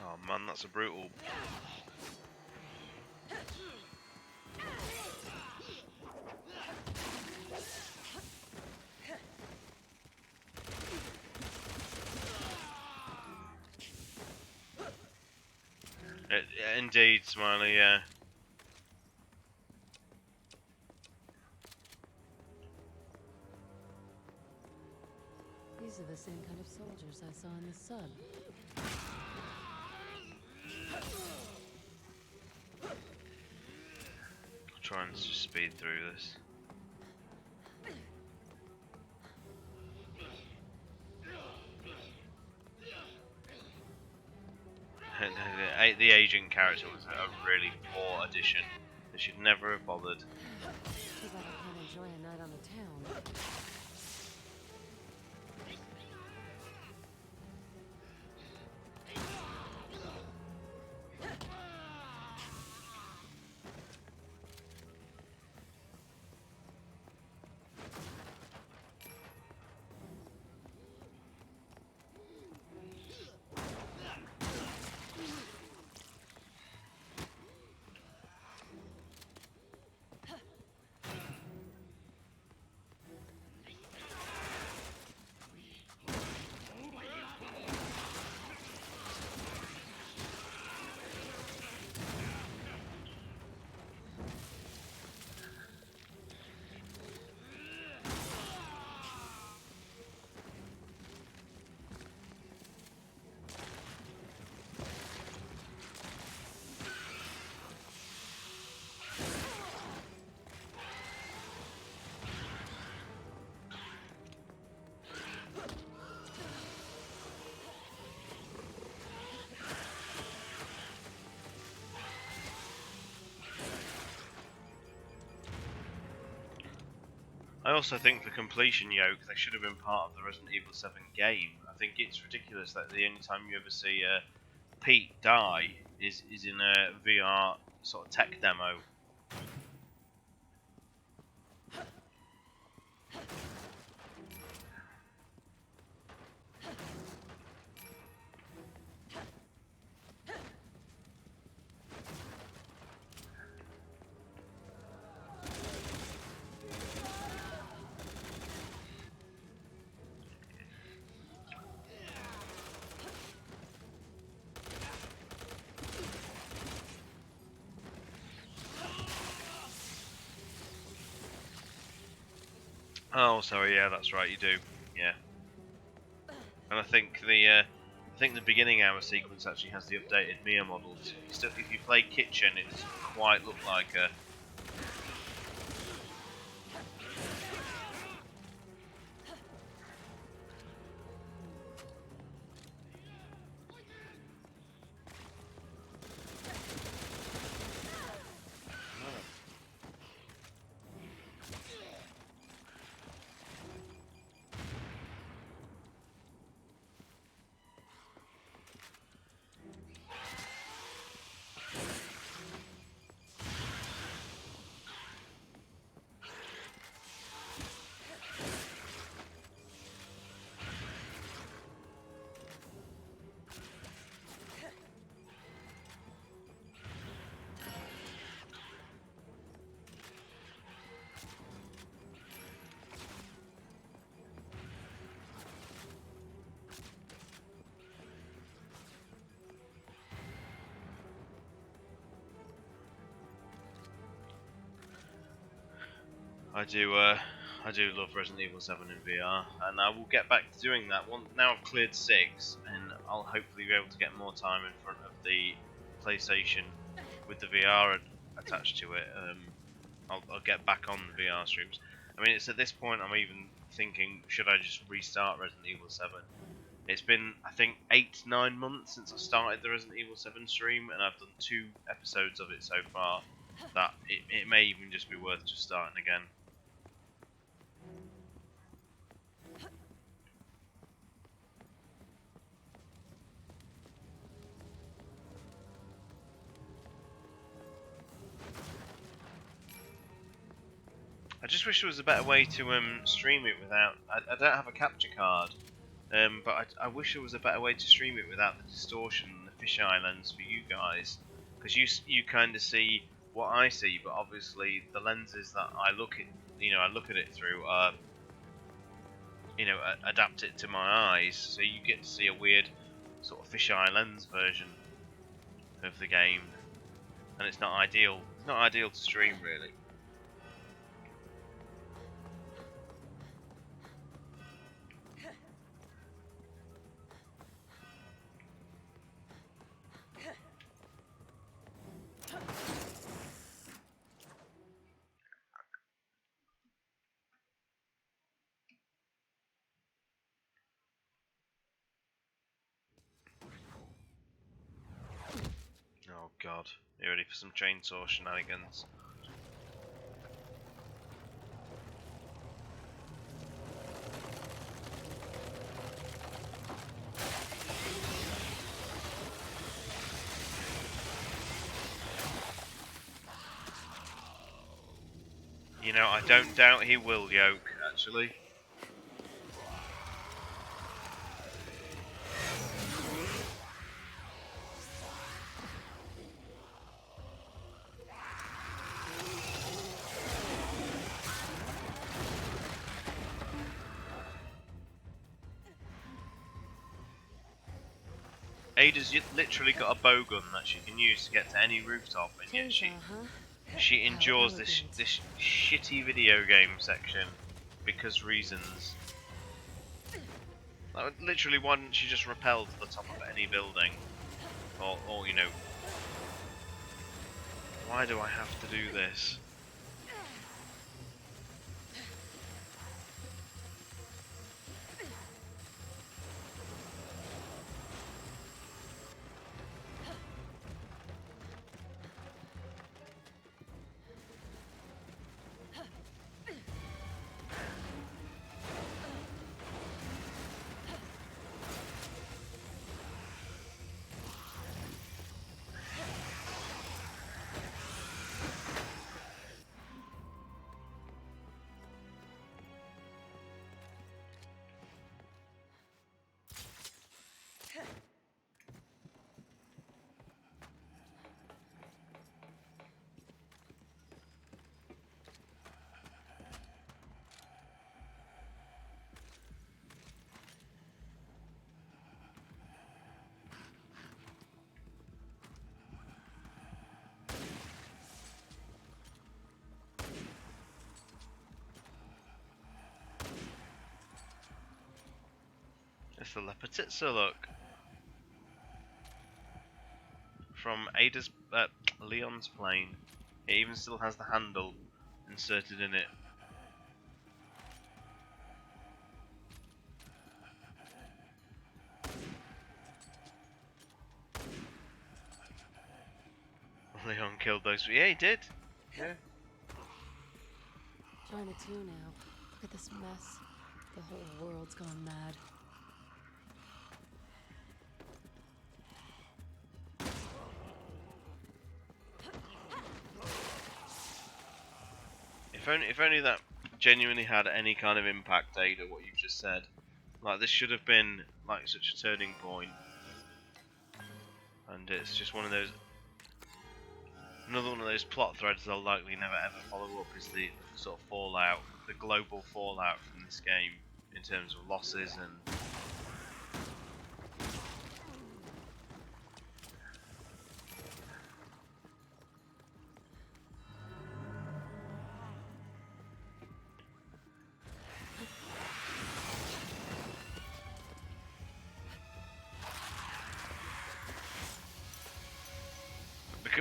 Oh man, that's a brutal. Indeed, Smiley, yeah. These are the same kind of soldiers I saw in the sub. I'll try and just speed through this. The agent character was a really poor addition. They should never have bothered. Too bad I can't enjoy a night on the town. I also think for completion yoke, they should have been part of the Resident Evil 7 game. I think it's ridiculous that the only time you ever see Pete die is in a VR sort of tech demo. Oh, sorry, yeah, that's right, you do. Yeah. And I think the beginning hour sequence actually has the updated Mia models. If you play Kitchen, it doesn't quite look like a. I do love Resident Evil 7 in VR, and I will get back to doing that. Now I've cleared 6, and I'll hopefully be able to get more time in front of the PlayStation with the VR attached to it. I'll get back on the VR streams. I mean, it's at this point I'm even thinking, should I just restart Resident Evil 7? It's been, I think, 8-9 months since I started the Resident Evil 7 stream, and I've done 2 episodes of it so far, that it may even just be worth just starting again. I just wish there was a better way to stream it without... I don't have a capture card, but I wish there was a better way to stream it without the distortion and the fisheye lens for you guys, because you kind of see what I see, but obviously the lenses that I look at it through are, adapt it to my eyes, so you get to see a weird sort of fisheye lens version of the game, and it's not ideal. It's not ideal to stream, really. Oh god, you ready for some chainsaw shenanigans? You know, I don't doubt he will yoke, actually. Ada's literally got a bow gun that she can use to get to any rooftop, and yet she endures this shitty video game section because reasons. Like, literally, why didn't she just rappel to the top of any building? Or you know, why do I have to do this? It's the Lepetitsa look from Leon's plane. It even still has the handle inserted in it. Leon killed those. Yeah, he did. Yeah. China too now. Look at this mess. The whole world's gone mad. If only that genuinely had any kind of impact, Ada, what you've just said. Like, this should have been like such a turning point. And it's just one of those... Another one of those plot threads they'll likely never ever follow up is the sort of fallout, the global fallout from this game in terms of losses and...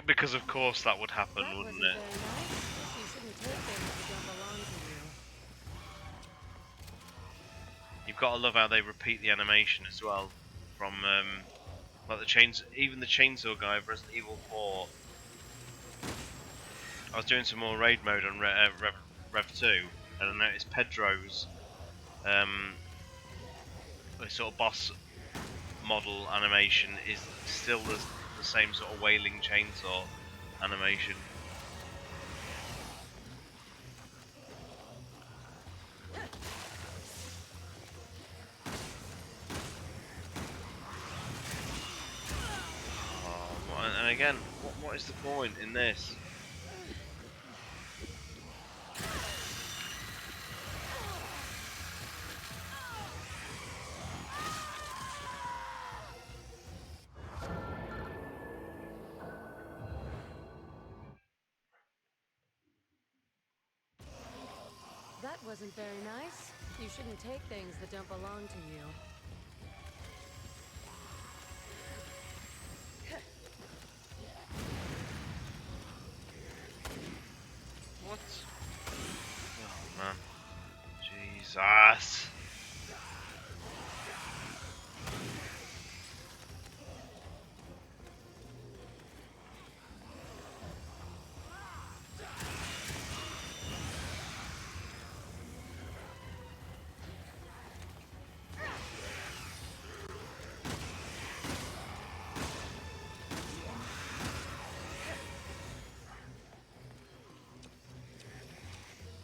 because of course that would happen, That wouldn't wasn't it? very nice. You shouldn't take things that don't belong to you. You've got to love how they repeat the animation as well, from like even the chainsaw guy of Resident Evil 4. I was doing some more raid mode on Rev 2, and I noticed Pedro's sort of boss model animation is still the same sort of wailing chainsaw animation. And again, what is the point in this? That wasn't very nice. You shouldn't take things that don't belong to you. What? Oh man. Jesus.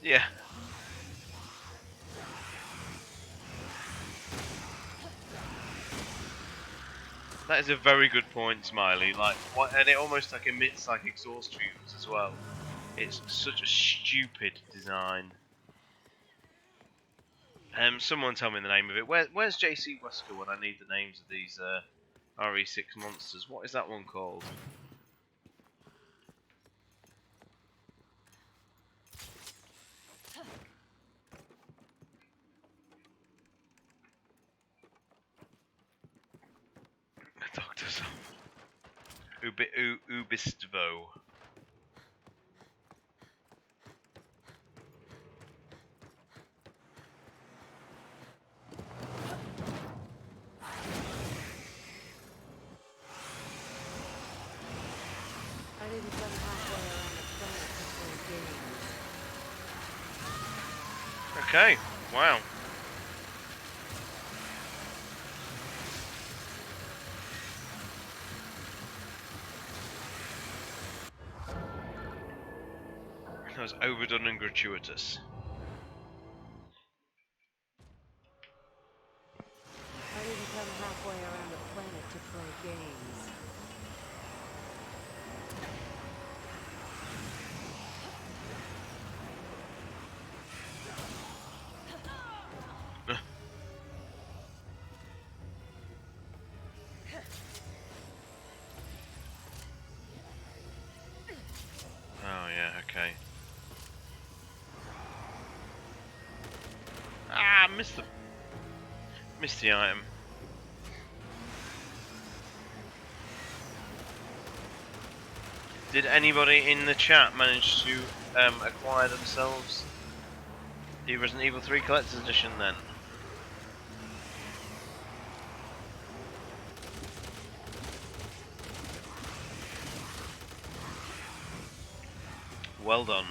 Yeah. That is a very good point, Smiley. Like, what, and it almost like emits like exhaust fumes as well. It's such a stupid design. Someone tell me the name of it. Where's JC Wesker when I need the names of these RE6 monsters? What is that one called? Doctor Ubistvo. I didn't come halfway around the planet to play games. Okay, wow. That was overdone and gratuitous. I didn't come halfway around the planet to play games. Oh yeah, okay. Ah, missed the item. Did anybody in the chat manage to acquire themselves the Resident Evil 3 Collector's Edition then? Well done.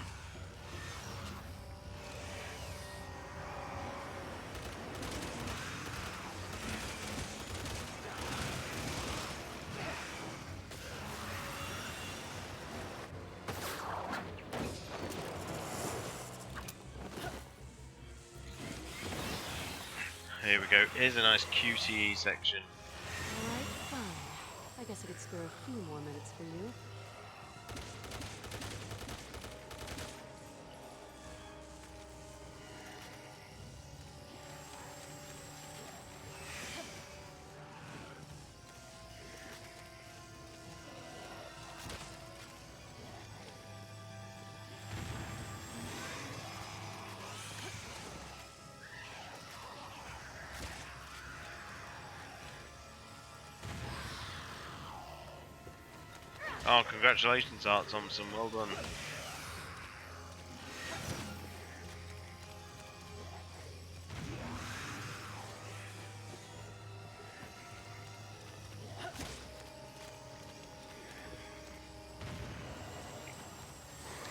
Here we go. Here's a nice QTE section. Alright, fine. I guess I could spare a few more minutes for you. Oh, congratulations, Art Thompson. Well done.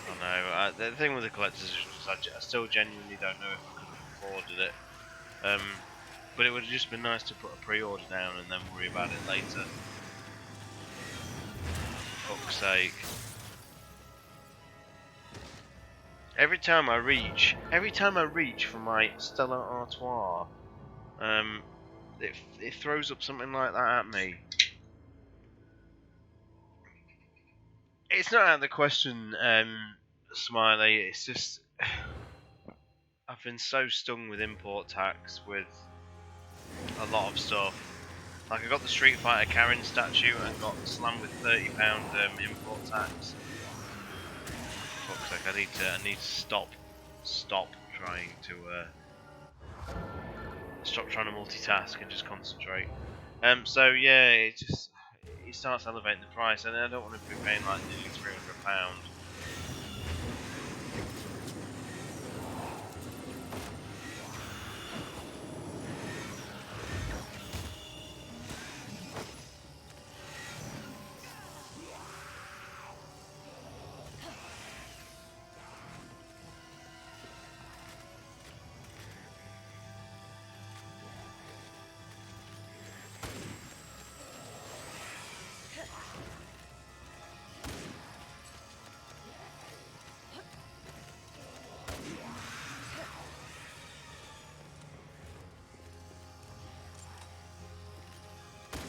I know. The thing with the collectors is just I still genuinely don't know if I could have afforded it. But it would have just been nice to put a pre-order down and then worry about it later. For fuck's sake. Every time I reach for my Stella Artois, it throws up something like that at me. It's not out of the question, Smiley. It's just I've been so stung with import tax with a lot of stuff. Like I got the Street Fighter Karen statue and got slammed with £30 import tax. Fuck's sake! I need to stop trying to stop trying to multitask and just concentrate. So yeah, it starts elevating the price, and I don't want to be paying like nearly £300.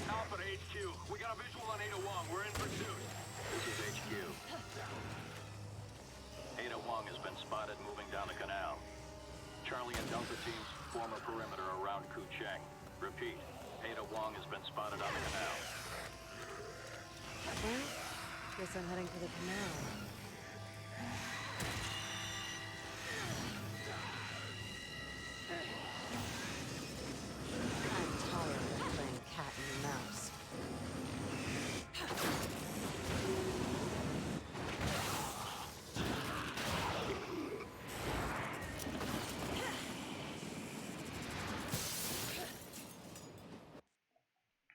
Alpha to HQ. We got a visual on Ada Wong. We're in pursuit. This is HQ. Ada Wong has been spotted moving down the canal. Charlie and Delta teams form a perimeter around Kucheng. Repeat, Ada Wong has been spotted on the canal. Well, guess I'm heading for the canal. I'm tired of playing cat and mouse.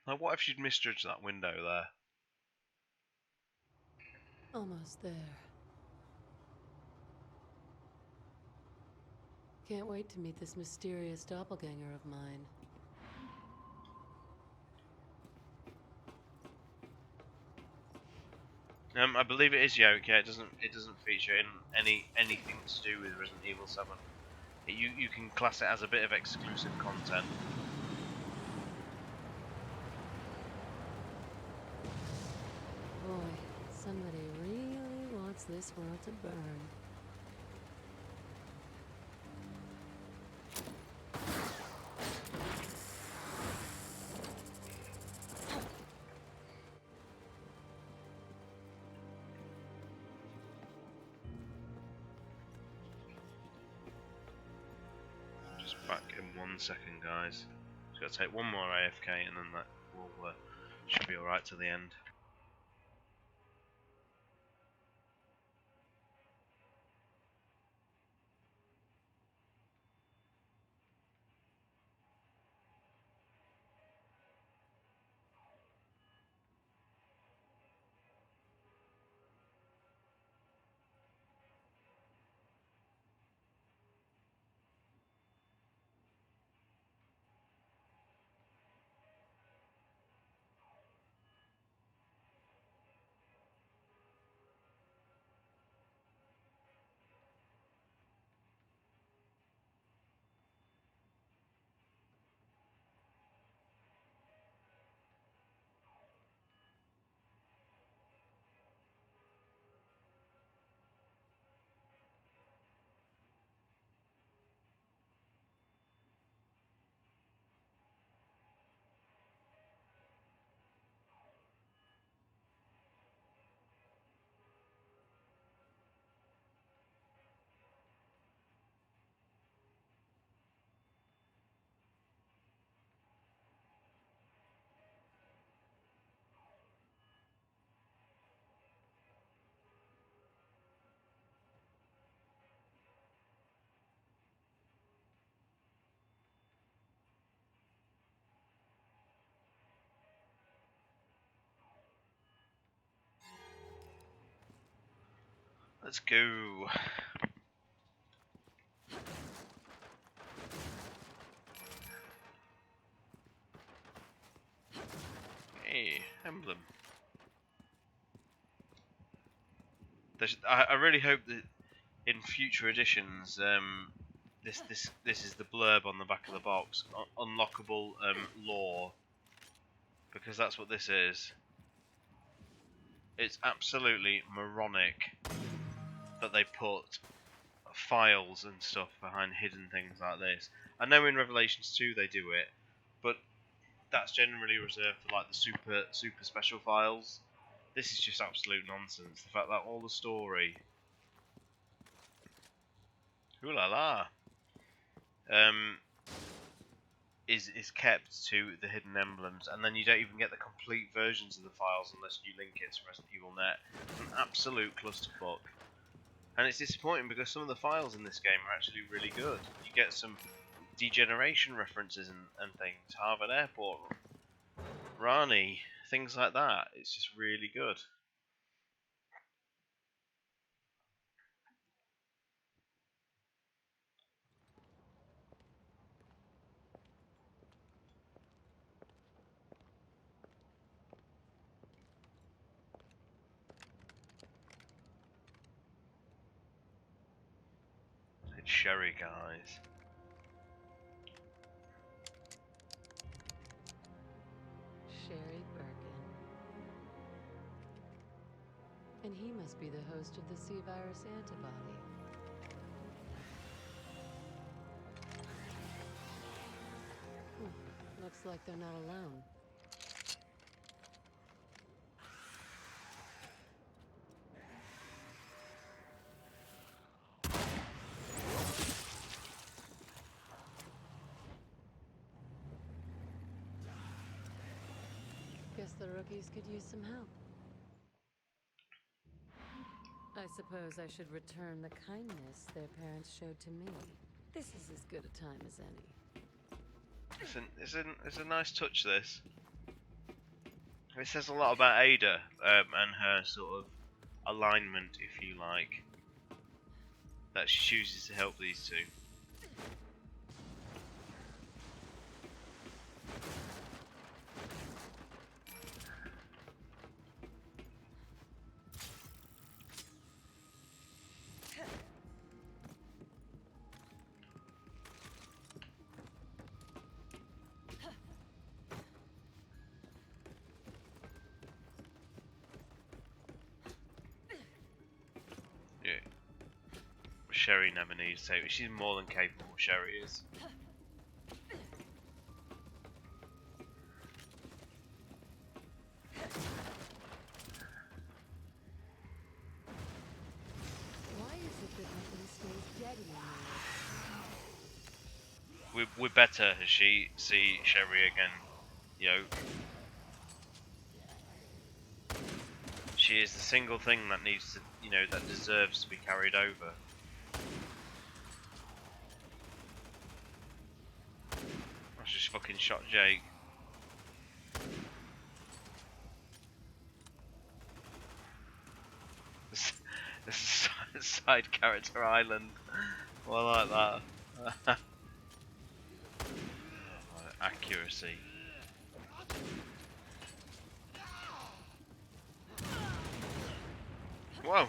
Like, what if she'd misjudged that window there? Almost there. Can't wait to meet this mysterious doppelganger of mine. I believe it is Yoke. Yeah, it doesn't feature in anything to do with Resident Evil 7. You can class it as a bit of exclusive content. Boy, somebody really wants this world to burn. Just back in 1 second, guys. Just got to take one more AFK and then that will should be alright to the end. Let's go. Hey, emblem. I really hope that in future editions, this is the blurb on the back of the box. Unlockable lore, because that's what this is. It's absolutely moronic that they put files and stuff behind hidden things like this. I know in Revelations 2 they do it, but that's generally reserved for like the super special files. This is just absolute nonsense. The fact that all the story, ooh la la, is kept to the hidden emblems, and then you don't even get the complete versions of the files unless you link it to Resident Evil Net. It's an absolute clusterfuck. And it's disappointing because some of the files in this game are actually really good. You get some degeneration references and things, Harvard Airport, Rani, things like that. It's just really good. It's Sherry, guys. Sherry Birkin. And he must be the host of the C-virus antibody. Looks like they're not alone. Guess the rookies could use some help. I suppose I should return the kindness their parents showed to me. This is as good a time as any. It's a nice touch, this. It says a lot about Ada and her sort of alignment, if you like, that she chooses to help these two. Yeah. Sherry never needs to. She's more than capable. Sherry is. Why is it that nothing stays dead anymore? We better see Sherry again. You know, she is the single thing that needs to, that deserves to be carried over. I just fucking shot Jake. This is side character island. Well, I like that. Accuracy. Whoa!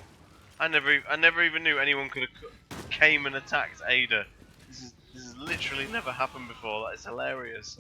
I never even knew anyone could have came and attacked Ada. This has literally never happened before. That is hilarious.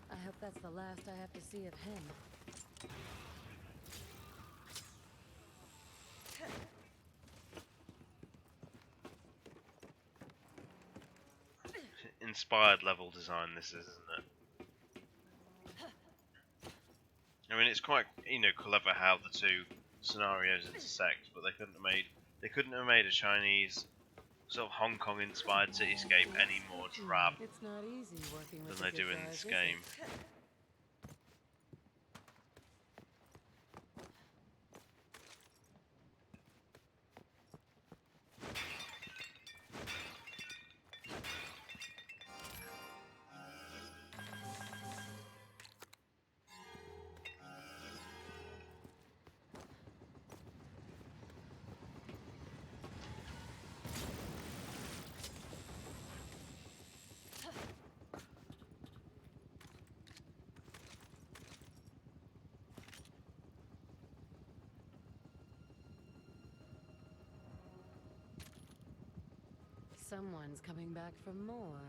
I hope that's the last I have to see of him. inspired level design this is, isn't it? I mean, it's quite, you know, clever how the two scenarios intersect, but they couldn't have made a Chinese sort of Hong Kong inspired cityscape any more drab It's not easy working with than the they good do in guys, this is it? game. Someone's coming back for more.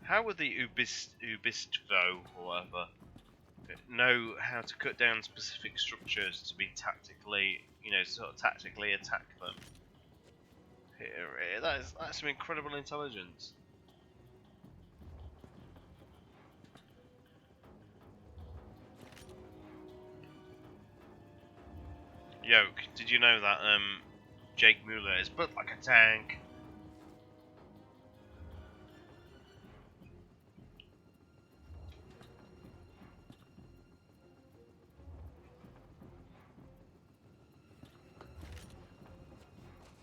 How would the Ubistvo or whatever know how to cut down specific structures to be tactically, you know, sort of tactically attack them? That's some incredible intelligence. Yoke, did you know that Jake Mueller is built like a tank?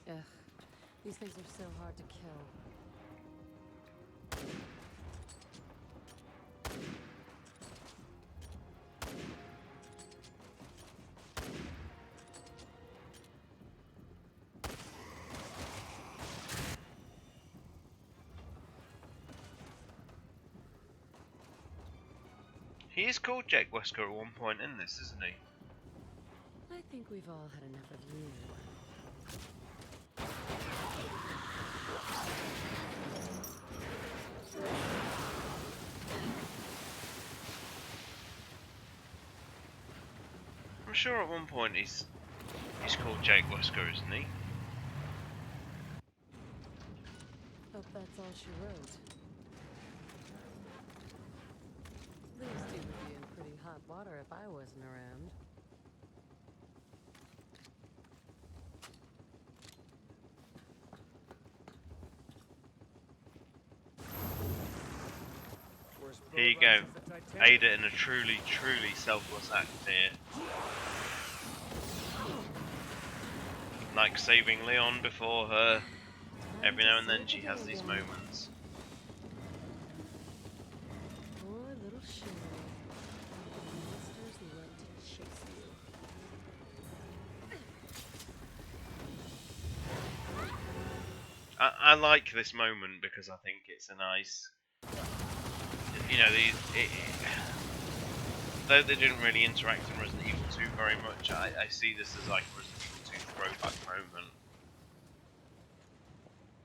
Ugh, these things are so hard to kill. He is called Jake Wesker at one point in this, isn't he? I think we've all had enough of you. I'm sure at one point he's called Jake Wesker, isn't he? Hope that's all she wrote. These two would be in pretty hot water if I wasn't around. Here you go. Ada in a truly selfless act here. Like saving Leon before her. Every now and then she has these moments. Poor little Sherry. Monsters love to chase you. I like this moment because I think it's a nice, you know, though they didn't really interact in Resident Evil 2 very much, I see this as like a Resident Evil 2 throwback moment.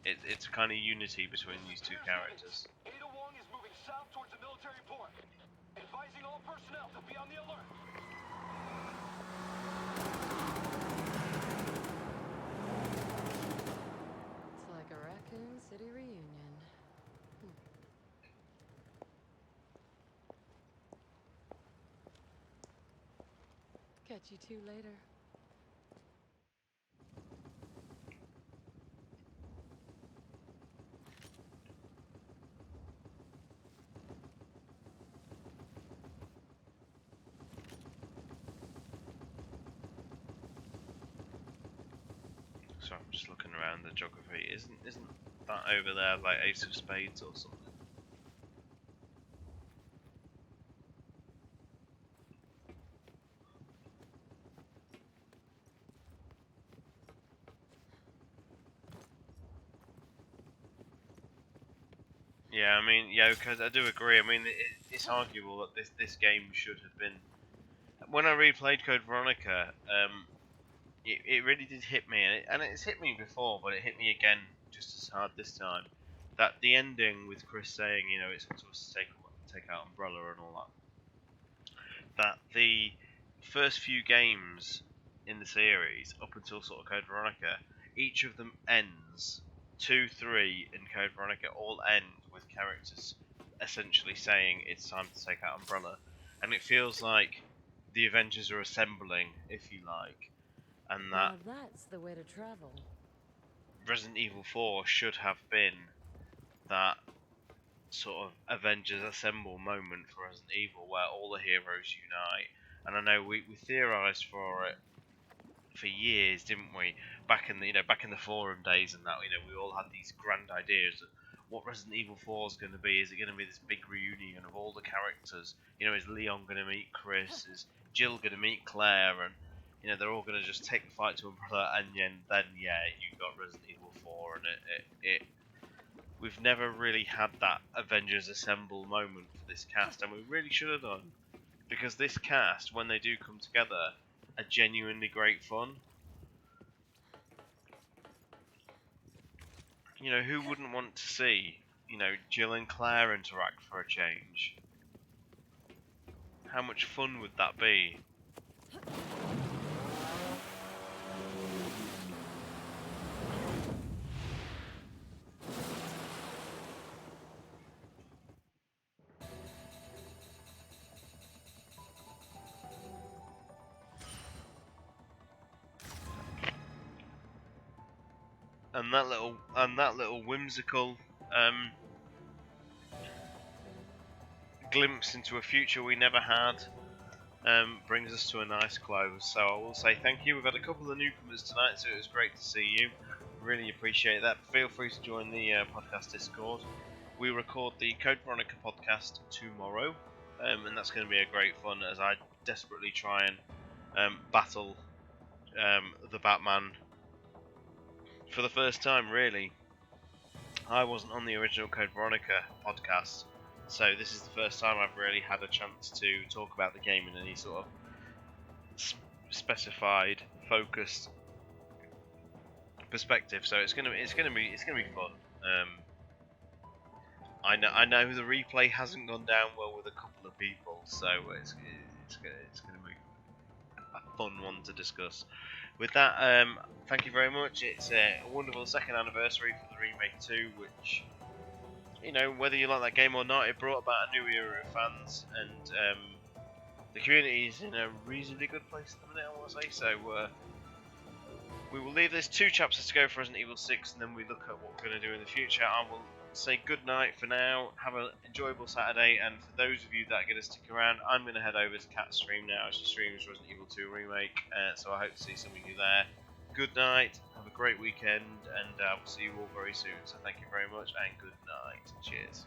It's a kind of unity between these two characters. Ada Wong is moving south towards the military port. Advising all personnel to be on the alert. It's like a Raccoon City reunion. Catch you two later. So I'm just looking around the geography. Isn't that over there like Ace of Spades or something? Yeah, I mean, yeah, because I do agree. I mean, it's arguable that this game should have been. When I replayed Code Veronica, it really did hit me, and it's hit me before, but it hit me again just as hard this time. That the ending with Chris saying, you know, it's up to us to to take out Umbrella and all that the first few games in the series, up until sort of Code Veronica, each of them ends, 2, 3, and Code Veronica all end with characters essentially saying it's time to take out Umbrella, and it feels like the Avengers are assembling, if you like, and that Now that's the way to travel. Resident Evil 4 should have been that sort of Avengers Assemble moment for Resident Evil, where all the heroes unite. And I know we theorised for it for years, didn't we? Back in the forum days and that, we all had these grand ideas of what Resident Evil 4 is going to be. Is it going to be this big reunion of all the characters? Is Leon going to meet Chris? Is Jill going to meet Claire? And they're all going to just take the fight to Umbrella, and then you've got Resident Evil 4, and it we've never really had that Avengers Assemble moment for this cast, and we really should have done, because this cast, when they do come together, are genuinely great fun. Who wouldn't want to see, Jill and Claire interact for a change? How much fun would that be? And that little whimsical glimpse into a future we never had brings us to a nice close. So I will say thank you. We've had a couple of newcomers tonight, so it was great to see you. Really appreciate that. Feel free to join the podcast Discord. We record the Code Veronica podcast tomorrow, and that's going to be a great fun as I desperately try and battle the Batman for the first time, really. I wasn't on the original Code Veronica podcast, so this is the first time I've really had a chance to talk about the game in any sort of specified, focused perspective. So it's gonna be fun. I know the replay hasn't gone down well with a couple of people, so it's gonna be a fun one to discuss. With that, thank you very much. It's a wonderful second anniversary for the Remake 2, which, whether you like that game or not, it brought about a new era of fans, and the community is in a reasonably good place at the minute, I want to say. So we will leave this 2 chapters to go for Resident Evil 6, and then we look at what we're going to do in the future. I will say good night for now. Have an enjoyable Saturday, and for those of you that are going to stick around, I'm going to head over to Kat's stream now. She streams Resident Evil 2 Remake, so I hope to see some of you there. Good night, have a great weekend, and we'll see you all very soon. So thank you very much, and good night. Cheers.